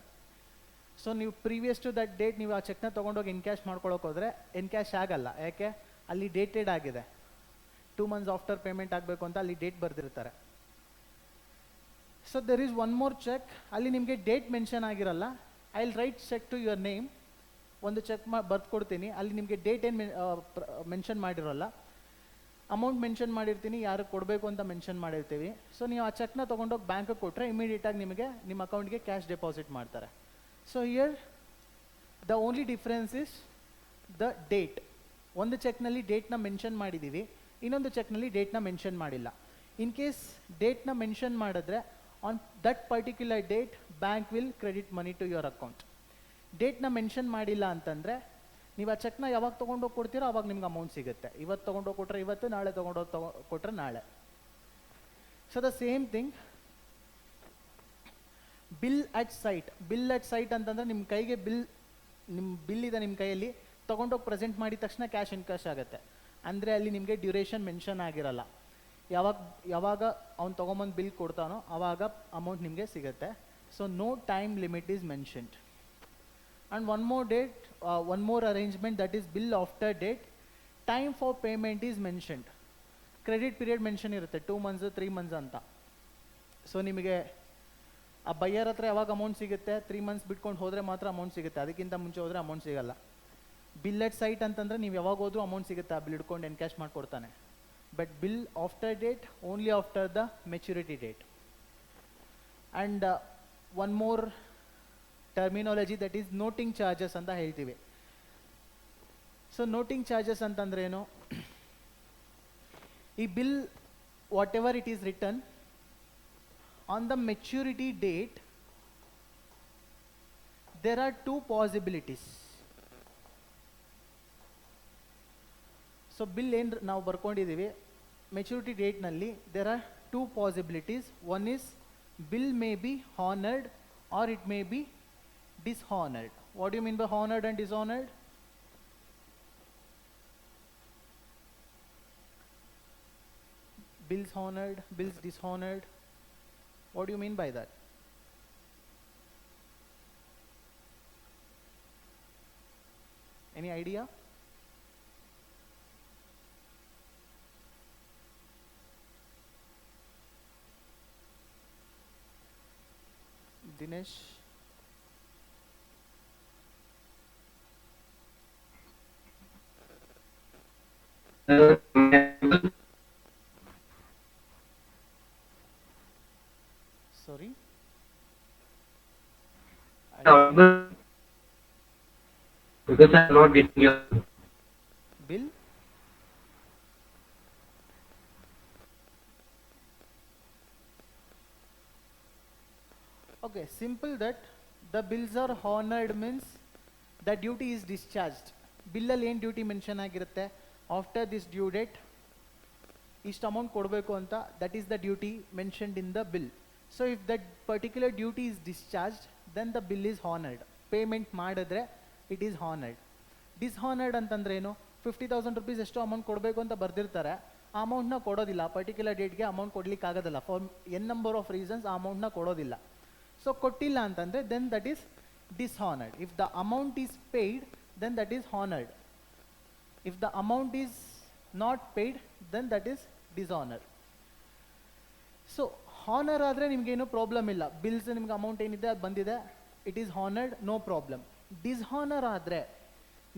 A: ಸೊ ನೀವು ಪ್ರೀವಿಯಸ್ ಟು ದಟ್ ಡೇಟ್ ನೀವು ಆ ಚೆಕ್ನ ತೊಗೊಂಡೋಗಿ ಎನ್ಕ್ಯಾಶ್ ಮಾಡ್ಕೊಳಕ್ಕೆ ಹೋದರೆ ಎನ್ಕ್ಯಾಶ್ ಆಗಲ್ಲ. ಯಾಕೆ, ಅಲ್ಲಿ ಡೇಟೆಡ್ ಆಗಿದೆ. 2 months ಆಫ್ಟರ್ ಪೇಮೆಂಟ್ ಆಗಬೇಕು ಅಂತ ಅಲ್ಲಿ ಡೇಟ್ ಬರೆದಿರ್ತಾರೆ. So there is one more cheque, ಅಲ್ಲಿ ನಿಮಗೆ ಡೇಟ್ ಮೆನ್ಷನ್ ಆಗಿರಲ್ಲ. I will write cheque to your name. ಒಂದು ಚೆಕ್ ಬರ್ದು ಕೊಡ್ತೀನಿ, ಅಲ್ಲಿ ನಿಮಗೆ ಡೇಟ್ ಏನು ಮೆನ್ಷನ್ ಮಾಡಿರೋಲ್ಲ, ಅಮೌಂಟ್ ಮೆನ್ಷನ್ ಮಾಡಿರ್ತೀನಿ, ಯಾರು ಕೊಡಬೇಕು ಅಂತ ಮೆನ್ಷನ್ ಮಾಡಿರ್ತೀವಿ. ಸೊ ನೀವು ಆ ಚೆಕ್ನ ತೊಗೊಂಡೋಗಿ ಬ್ಯಾಂಕಿಗೆ ಕೊಟ್ಟರೆ ಇಮಿಡಿಯೇಟಾಗಿ ನಿಮಗೆ ನಿಮ್ಮ ಅಕೌಂಟ್ಗೆ ಕ್ಯಾಶ್ ಡೆಪಾಸಿಟ್ ಮಾಡ್ತಾರೆ. So here the only difference is the date. ಒಂದು ಚೆಕ್ನಲ್ಲಿ ಡೇಟ್ನ ಮೆನ್ಷನ್ ಮಾಡಿದ್ದೀವಿ, ಇನ್ನೊಂದು ಚೆಕ್ನಲ್ಲಿ ಡೇಟ್ನ ಮೆನ್ಷನ್ ಮಾಡಿಲ್ಲ. ಇನ್ ಕೇಸ್ ಡೇಟ್ನ ಮೆನ್ಷನ್ ಮಾಡಿದ್ರೆ on that particular date bank will credit money to your account. ಡೇಟ್ನ ಮೆನ್ಷನ್ ಮಾಡಿಲ್ಲ ಅಂತಂದರೆ ನೀವು ಆ ಚೆಕ್ನ ಯಾವಾಗ ತೊಗೊಂಡೋಗಿ ಕೊಡ್ತೀರೋ ಅವಾಗ ನಿಮ್ಗೆ ಅಮೌಂಟ್ ಸಿಗುತ್ತೆ. ಇವತ್ತು ತೊಗೊಂಡೋಗಿ ಕೊಟ್ಟರೆ ಇವತ್ತು, ನಾಳೆ ತೊಗೊಂಡೋಗಿ ಕೊಟ್ಟರೆ ನಾಳೆ. So the same thing bill at site. Bill at site ಅಂತಂದರೆ ನಿಮ್ಮ ಕೈಗೆ ನಿಮ್ಮ ಬಿಲ್ ಇದೆ ನಿಮ್ಮ ಕೈಯಲ್ಲಿ, ತೊಗೊಂಡೋಗಿ ಪ್ರೆಸೆಂಟ್ ಮಾಡಿದ ತಕ್ಷಣ ಕ್ಯಾಶ್ ಇನ್ಕ್ಯಾಶ್ ಆಗುತ್ತೆ. ಅಂದರೆ ಅಲ್ಲಿ ನಿಮಗೆ ಡ್ಯೂರೇಷನ್ ಮೆನ್ಷನ್ ಆಗಿರಲ್ಲ. ಯಾವಾಗ ಅವ್ನು ತೊಗೊಂಬಂದು ಬಿಲ್ ಕೊಡ್ತಾನೋ ಆವಾಗ ಅಮೌಂಟ್ ನಿಮಗೆ ಸಿಗುತ್ತೆ. So no time limit is mentioned. And one more arrangement, that is bill after date. Time for payment is mentioned. Credit period mention ಇರುತ್ತೆ, 2 months 3 months ಅಂತ. ಸೊ ನಿಮಗೆ ಆ ಬೈಯರ್ ಹತ್ರ ಯಾವಾಗ ಅಮೌಂಟ್ ಸಿಗುತ್ತೆ, 3 months ಬಿಟ್ಕೊಂಡು ಹೋದರೆ ಮಾತ್ರ ಅಮೌಂಟ್ ಸಿಗುತ್ತೆ, ಅದಕ್ಕಿಂತ ಮುಂಚೆ ಹೋದರೆ ಅಮೌಂಟ್ ಸಿಗಲ್ಲ. ಬಿಲ್ ಅಟ್ ಸೈಟ್ ಅಂತಂದರೆ ನೀವು ಯಾವಾಗ ಹೋದ್ರೂ ಅಮೌಂಟ್ ಸಿಗುತ್ತೆ, ಆ ಬಿಲ್ ಹಿಡ್ಕೊಂಡು ಎನ್ಕ್ಯಾಶ್ ಮಾಡಿಕೊಡ್ತಾನೆ. But bill after date only after the maturity date. And one more terminology, that is noting charges ಅಂತ ಹೇಳ್ತೀವಿ. ಸೊ ನೋಟಿಂಗ್ ಚಾರ್ಜಸ್ ಅಂತಂದ್ರೆ ಏನು, ಈ bill whatever it is return on the maturity date, there are 2 possibilities. So bill ಏನು ನಾವು ಬರ್ಕೊಂಡಿದ್ದೀವಿ maturity ಡೇಟ್ನಲ್ಲಿ, there are 2 possibilities. One is bill may be honoured or it may be dishonored. What do you mean by honored and dishonored? Bills honored, bills dishonored. What do you mean by that? Any idea? Dinesh? Sorry?
C: Because I'm not getting your
A: Bill? Okay, simple that the bills are honored means the duty is discharged. Bill ಅಲ್ಲಿ ಏನು duty mention ಆಗಿರುತ್ತೆ, after this due date ಇಷ್ಟು amount ಕೊಡಬೇಕು ಅಂತ, that is the duty mentioned in the bill. So if that particular duty is discharged then the bill is honoured. Payment ಮಾಡಿದ್ರೆ it is honoured. Dishonoured ಅಂತಂದ್ರೆ ಏನು, 50,000 rupees ಎಷ್ಟು amount ಕೊಡಬೇಕು ಅಂತ ಬರ್ದಿರ್ತಾರೆ, ಆ ಅಮೌಂಟ್ನ ಕೊಡೋದಿಲ್ಲ, ಪರ್ಟಿಕ್ಯುಲರ್ ಡೇಟ್ಗೆ ಅಮೌಂಟ್ ಕೊಡ್ಲಿಕ್ಕೆ ಆಗೋದಿಲ್ಲ, for an number of reasons ಆ ಅಮೌಂಟ್ನ ಕೊಡೋದಿಲ್ಲ. ಸೊ ಕೊಟ್ಟಿಲ್ಲ ಅಂತಂದರೆ then that is dishonoured. If the amount is paid then that is honored. If the amount is not paid then that is dishonored. So honor ಆದರೆ ನಿಮಗೇನು problem ಇಲ್ಲ, bills ನಿಮ್ಗೆ amount ಏನಿದೆ ಅದು ಬಂದಿದೆ, it is honoured, no problem. Dishonour ಆದರೆ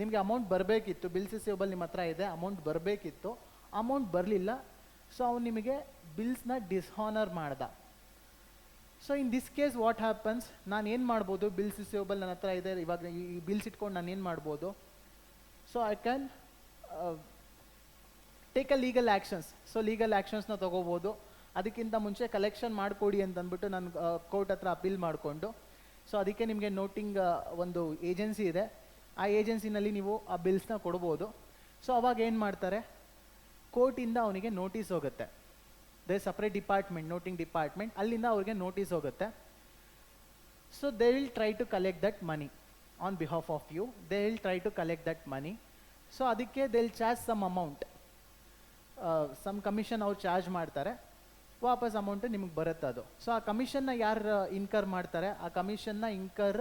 A: ನಿಮಗೆ amount ಬರಬೇಕಿತ್ತು, ಬಿಲ್ಸ್ ರಿಸೀವಬಲ್ ನಿಮ್ಮ ಹತ್ರ ಇದೆ, ಅಮೌಂಟ್ ಬರಬೇಕಿತ್ತು, ಅಮೌಂಟ್ ಬರಲಿಲ್ಲ, ಸೊ ಅವ್ನು ನಿಮಗೆ ಬಿಲ್ಸ್ನ ಡಿಸ್ಹಾನರ್ ಮಾಡ್ದ. So in this case what happens, ನಾನು ಏನು ಮಾಡ್ಬೋದು, ಬಿಲ್ಸ್ ರಿಸೀವಬಲ್ ನನ್ನ ಹತ್ರ ಇದೆ, ಇವಾಗ ಈ ಬಿಲ್ಸ್ ಇಟ್ಕೊಂಡು ನಾನು ಏನು ಮಾಡ್ಬೋದು, so I can take a legal actions. So legal ಆ್ಯಕ್ಷನ್ಸ್ನ ತೊಗೋಬೋದು. ಅದಕ್ಕಿಂತ ಮುಂಚೆ ಕಲೆಕ್ಷನ್ ಮಾಡಿಕೊಡಿ ಅಂತಂದ್ಬಿಟ್ಟು ನಾನು ಕೋರ್ಟ್ ಹತ್ರ ಅಪೀಲ್ ಮಾಡಿಕೊಂಡು, ಸೊ ಅದಕ್ಕೆ ನಿಮಗೆ ನೋಟಿಂಗ್ ಒಂದು ಏಜೆನ್ಸಿ ಇದೆ, ಆ ಏಜೆನ್ಸಿನಲ್ಲಿ ನೀವು ಆ ಬಿಲ್ಸ್ನ ಕೊಡ್ಬೋದು. ಸೊ ಅವಾಗ ಏನು ಮಾಡ್ತಾರೆ, ಕೋರ್ಟಿಂದ ಅವನಿಗೆ ನೋಟಿಸ್ ಹೋಗುತ್ತೆ. They separate department, noting department, ಅಲ್ಲಿಂದ ಅವ್ರಿಗೆ ನೋಟಿಸ್ ಹೋಗುತ್ತೆ. So they will try to collect that money on behalf of you. They will try to collect that money. So ಅದಕ್ಕೆ they will charge some amount, some commission ಅವ್ರು charge ಮಾಡ್ತಾರೆ, ವಾಪಸ್ amount ನಿಮಗೆ ಬರುತ್ತೆ ಅದು. ಸೊ ಆ ಕಮಿಷನ್ನ ಯಾರು ಇನ್ಕರ್ ಮಾಡ್ತಾರೆ, ಆ ಕಮಿಷನ್ನ incur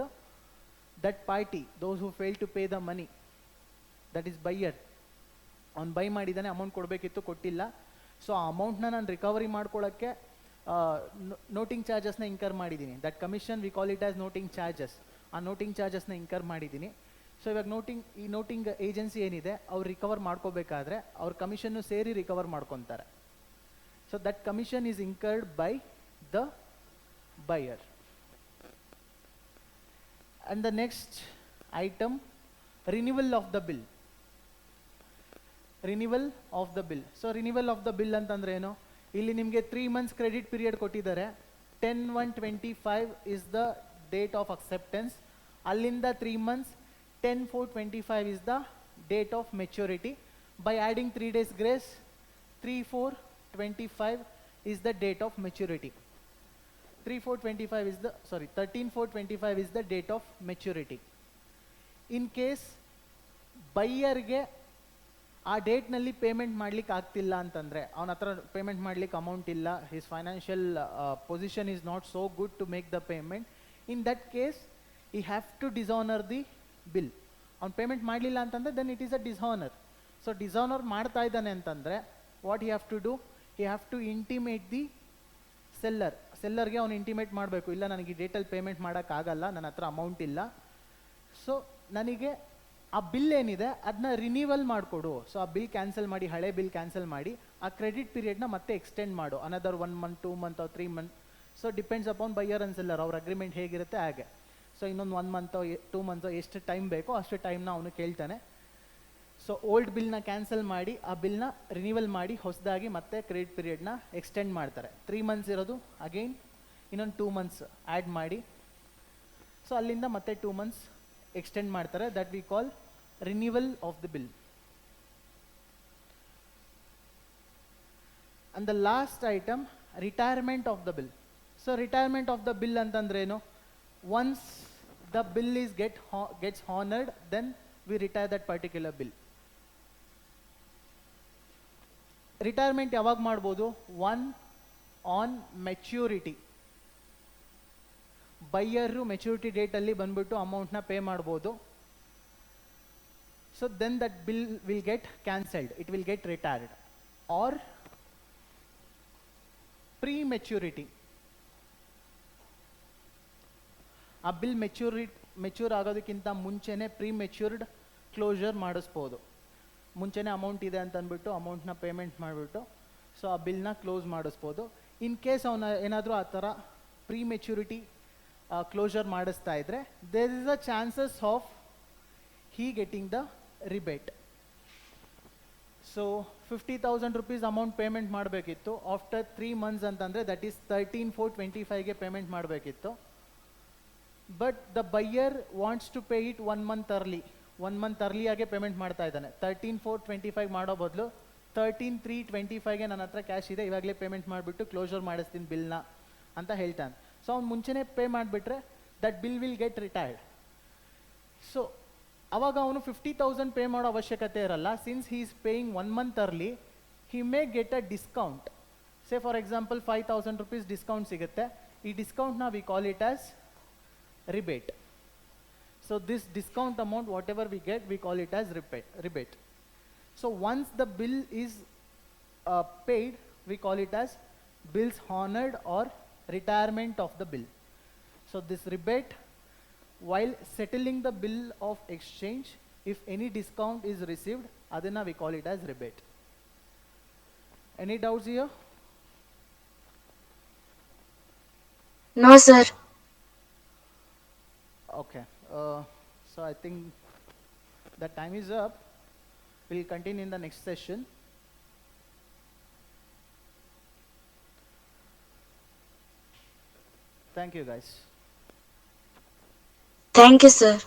A: that party, those who fail to pay the money, that is buyer. ಅವ್ನು ಬೈ ಮಾಡಿದ್ದಾನೆ, ಅಮೌಂಟ್ ಕೊಡಬೇಕಿತ್ತು, ಕೊಟ್ಟಿಲ್ಲ. ಸೊ ಆ ಅಮೌಂಟ್ನ ನಾನು ರಿಕವರಿ ಮಾಡ್ಕೊಳ್ಳೋಕ್ಕೆ ನೋಟಿಂಗ್ ಚಾರ್ಜಸ್ನ ಇನ್ಕರ್ ಮಾಡಿದ್ದೀನಿ. That commission we call it as noting charges. ಆ ನೋಟಿಂಗ್ ಚಾರ್ಜಸ್ನ ಇನ್ಕರ್ ಮಾಡಿದ್ದೀನಿ. ಸೊ ಇವಾಗ ಈ ನೋಟಿಂಗ್ ಏಜೆನ್ಸಿ ಏನಿದೆ, ಅವ್ರು ರಿಕವರ್ ಮಾಡ್ಕೋಬೇಕಾದ್ರೆ ಅವ್ರ ಕಮಿಷನ್ನು ಸೇರಿ ರಿಕವರ್ ಮಾಡ್ಕೊತಾರೆ. So that commission is incurred by the buyer. And the next item, renewal of the bill. Renewal of the bill. So renewal of the bill ಅಂತಂದ್ರೆ ಏನು, ಇಲ್ಲಿ ನಿಮಗೆ 3 months ಕ್ರೆಡಿಟ್ ಪೀರಿಯಡ್ ಕೊಟ್ಟಿದ್ದಾರೆ. 10/1/25 is the date of acceptance. ಅಲ್ಲಿಂದ 3 months, 10/4/25 is the date of maturity. By adding 3 days grace, 3/4/25 is the date of maturity. 13/4/25 is the date of maturity. In case ಬೈಯರ್ಗೆ ಆ ಡೇಟ್ನಲ್ಲಿ payment ಮಾಡ್ಲಿಕ್ಕೆ ಆಗ್ತಿಲ್ಲ ಅಂತಂದರೆ, ಅವನ ಹತ್ರ payment ಮಾಡ್ಲಿಕ್ಕೆ amount ಇಲ್ಲ, his financial position is not so good to make the payment, in that case he have to dishonour the bill. ಅವ್ನು payment ಮಾಡಲಿಲ್ಲ ಅಂತಂದರೆ then it is a dishonour. So dishonour ಮಾಡ್ತಾ ಇದ್ದಾನೆ ಅಂತಂದರೆ what he have to do, he have to intimate the ಸೆಲ್ಲರ್ಗೆ ಅವ್ನು intimate ಮಾಡಬೇಕು, ಇಲ್ಲ ನನಗೆ ಈ ಡೇಟಲ್ಲಿ ಪೇಮೆಂಟ್ ಮಾಡೋಕ್ಕಾಗಲ್ಲ, ನನ್ನ ಹತ್ರ ಅಮೌಂಟ್ ಇಲ್ಲ, ಸೊ ನನಗೆ ಆ ಬಿಲ್ ಏನಿದೆ ಅದನ್ನ ರಿನ್ಯೂವಲ್ ಮಾಡಿಕೊಡು. ಸೊ ಆ ಬಿಲ್ ಕ್ಯಾನ್ಸಲ್ ಮಾಡಿ, ಹಳೆ ಬಿಲ್ ಕ್ಯಾನ್ಸಲ್ ಮಾಡಿ, ಆ ಕ್ರೆಡಿಟ್ ಪೀರಿಯಡ್ನ ಮತ್ತೆ ಎಕ್ಸ್ಟೆಂಡ್ ಮಾಡು, another 1 month, 2 months or 3 months. So depends upon buyer and seller, ಅವ್ರ ಅಗ್ರಿಮೆಂಟ್ ಹೇಗಿರುತ್ತೆ ಹಾಗೆ. ಸೊ ಇನ್ನೊಂದು 1 month 2 months ಎಷ್ಟು ಟೈಮ್ ಬೇಕೋ ಅಷ್ಟು ಟೈಮ್ನ ಅವನು ಕೇಳ್ತಾನೆ. ಸೊ ಓಲ್ಡ್ ಬಿಲ್ನ ಕ್ಯಾನ್ಸಲ್ ಮಾಡಿ ಆ ಬಿಲ್ನ ರಿನ್ಯೂವಲ್ ಮಾಡಿ ಹೊಸದಾಗಿ ಮತ್ತೆ ಕ್ರೆಡಿಟ್ ಪೀರಿಯಡ್ನ ಎಕ್ಸ್ಟೆಂಡ್ ಮಾಡ್ತಾರೆ. 3 months ಇರೋದು ಅಗೈನ್ ಇನ್ನೊಂದು 2 months ಆ್ಯಡ್ ಮಾಡಿ, ಸೊ ಅಲ್ಲಿಂದ ಮತ್ತೆ 2 months ಎಕ್ಸ್ಟೆಂಡ್ ಮಾಡ್ತಾರೆ. That we call renewal of the bill. And the last item, retirement of the bill. So retirement of the bill ಅಂತಂದ್ರೇನು, once the bill is gets honoured then we retire that particular bill. Retirement ಯಾವಾಗ ಮಾಡ್ಬೋದು, one on maturity. Buyer maturity ಡೇಟಲ್ಲಿ ಬಂದ್ಬಿಟ್ಟು ಅಮೌಂಟ್ನ pay ಮಾಡ್ಬೋದು. So then that bill will get cancelled, it will get retired. Or pre maturity, ಆ bill mature ಆಗೋದಕ್ಕಿಂತ ಮುಂಚೆನೇ pre matured closer ಮಾಡಿಸ್ಬೋದು. ಮುಂಚೆನೇ ಅಮೌಂಟ್ ಇದೆ ಅಂತ ಅಂದ್ಬಿಟ್ಟು ಅಮೌಂಟ್ನ ಪೇಮೆಂಟ್ ಮಾಡಿಬಿಟ್ಟು ಸೊ ಆ ಬಿಲ್ನ ಕ್ಲೋಸ್ ಮಾಡಿಸ್ಬೋದು. ಇನ್ ಕೇಸ್ ಅವನ ಏನಾದರೂ ಆ ಥರ ಪ್ರೀ ಮೆಚ್ಯೂರಿಟಿ ಕ್ಲೋಸರ್ ಮಾಡಿಸ್ತಾ ಇದ್ದರೆ there is a chances of he getting the rebate. So 50,000 rupees amount payment ಮಾಡಬೇಕಿತ್ತು, ಆಫ್ಟರ್ 3 months ಅಂತಂದರೆ ದಟ್ ಈಸ್ 13/4/25ಗೆ ಪೇಮೆಂಟ್ ಮಾಡಬೇಕಿತ್ತು. But the buyer wants to pay it 1 month early. 1 month ಅರ್ಲಿಯಾಗೆ payment ಮಾಡ್ತಾ ಇದ್ದಾನೆ. 13/4/25 ಮಾಡೋ ಬದಲು 13/3/25ಗೆ ನನ್ನ ಹತ್ರ ಕ್ಯಾಶ್ ಇದೆ, ಇವಾಗಲೇ ಪೇಮೆಂಟ್ ಮಾಡಿಬಿಟ್ಟು ಕ್ಲೋಸರ್ ಮಾಡಿಸ್ತೀನಿ ಬಿಲ್ನ ಅಂತ ಹೇಳ್ತಾನೆ. ಸೊ ಅವ್ನು ಮುಂಚೆನೇ ಪೇ ಮಾಡಿಬಿಟ್ರೆ that bill will get retired. So ಅವಾಗ ಅವನು 50,000 ಪೇ ಮಾಡೋ ಅವಶ್ಯಕತೆ ಇರಲ್ಲ. Since he is paying 1 month early, he may get a discount. Say for example 5,000 rupees discount ಸಿಗುತ್ತೆ. ಈ ಡಿಸ್ಕೌಂಟ್ನ we call it as rebate. So this discount amount whatever we get we call it as rebate. So once the bill is paid we call it as bills honored or retirement of the bill. So this rebate, while settling the bill of exchange, if any discount is received adana we call it as rebate. Any doubts here?
B: No, sir.
A: Okay, so I think the time is up. We'll continue in the next session. Thank you, guys.
B: Thank you, sir.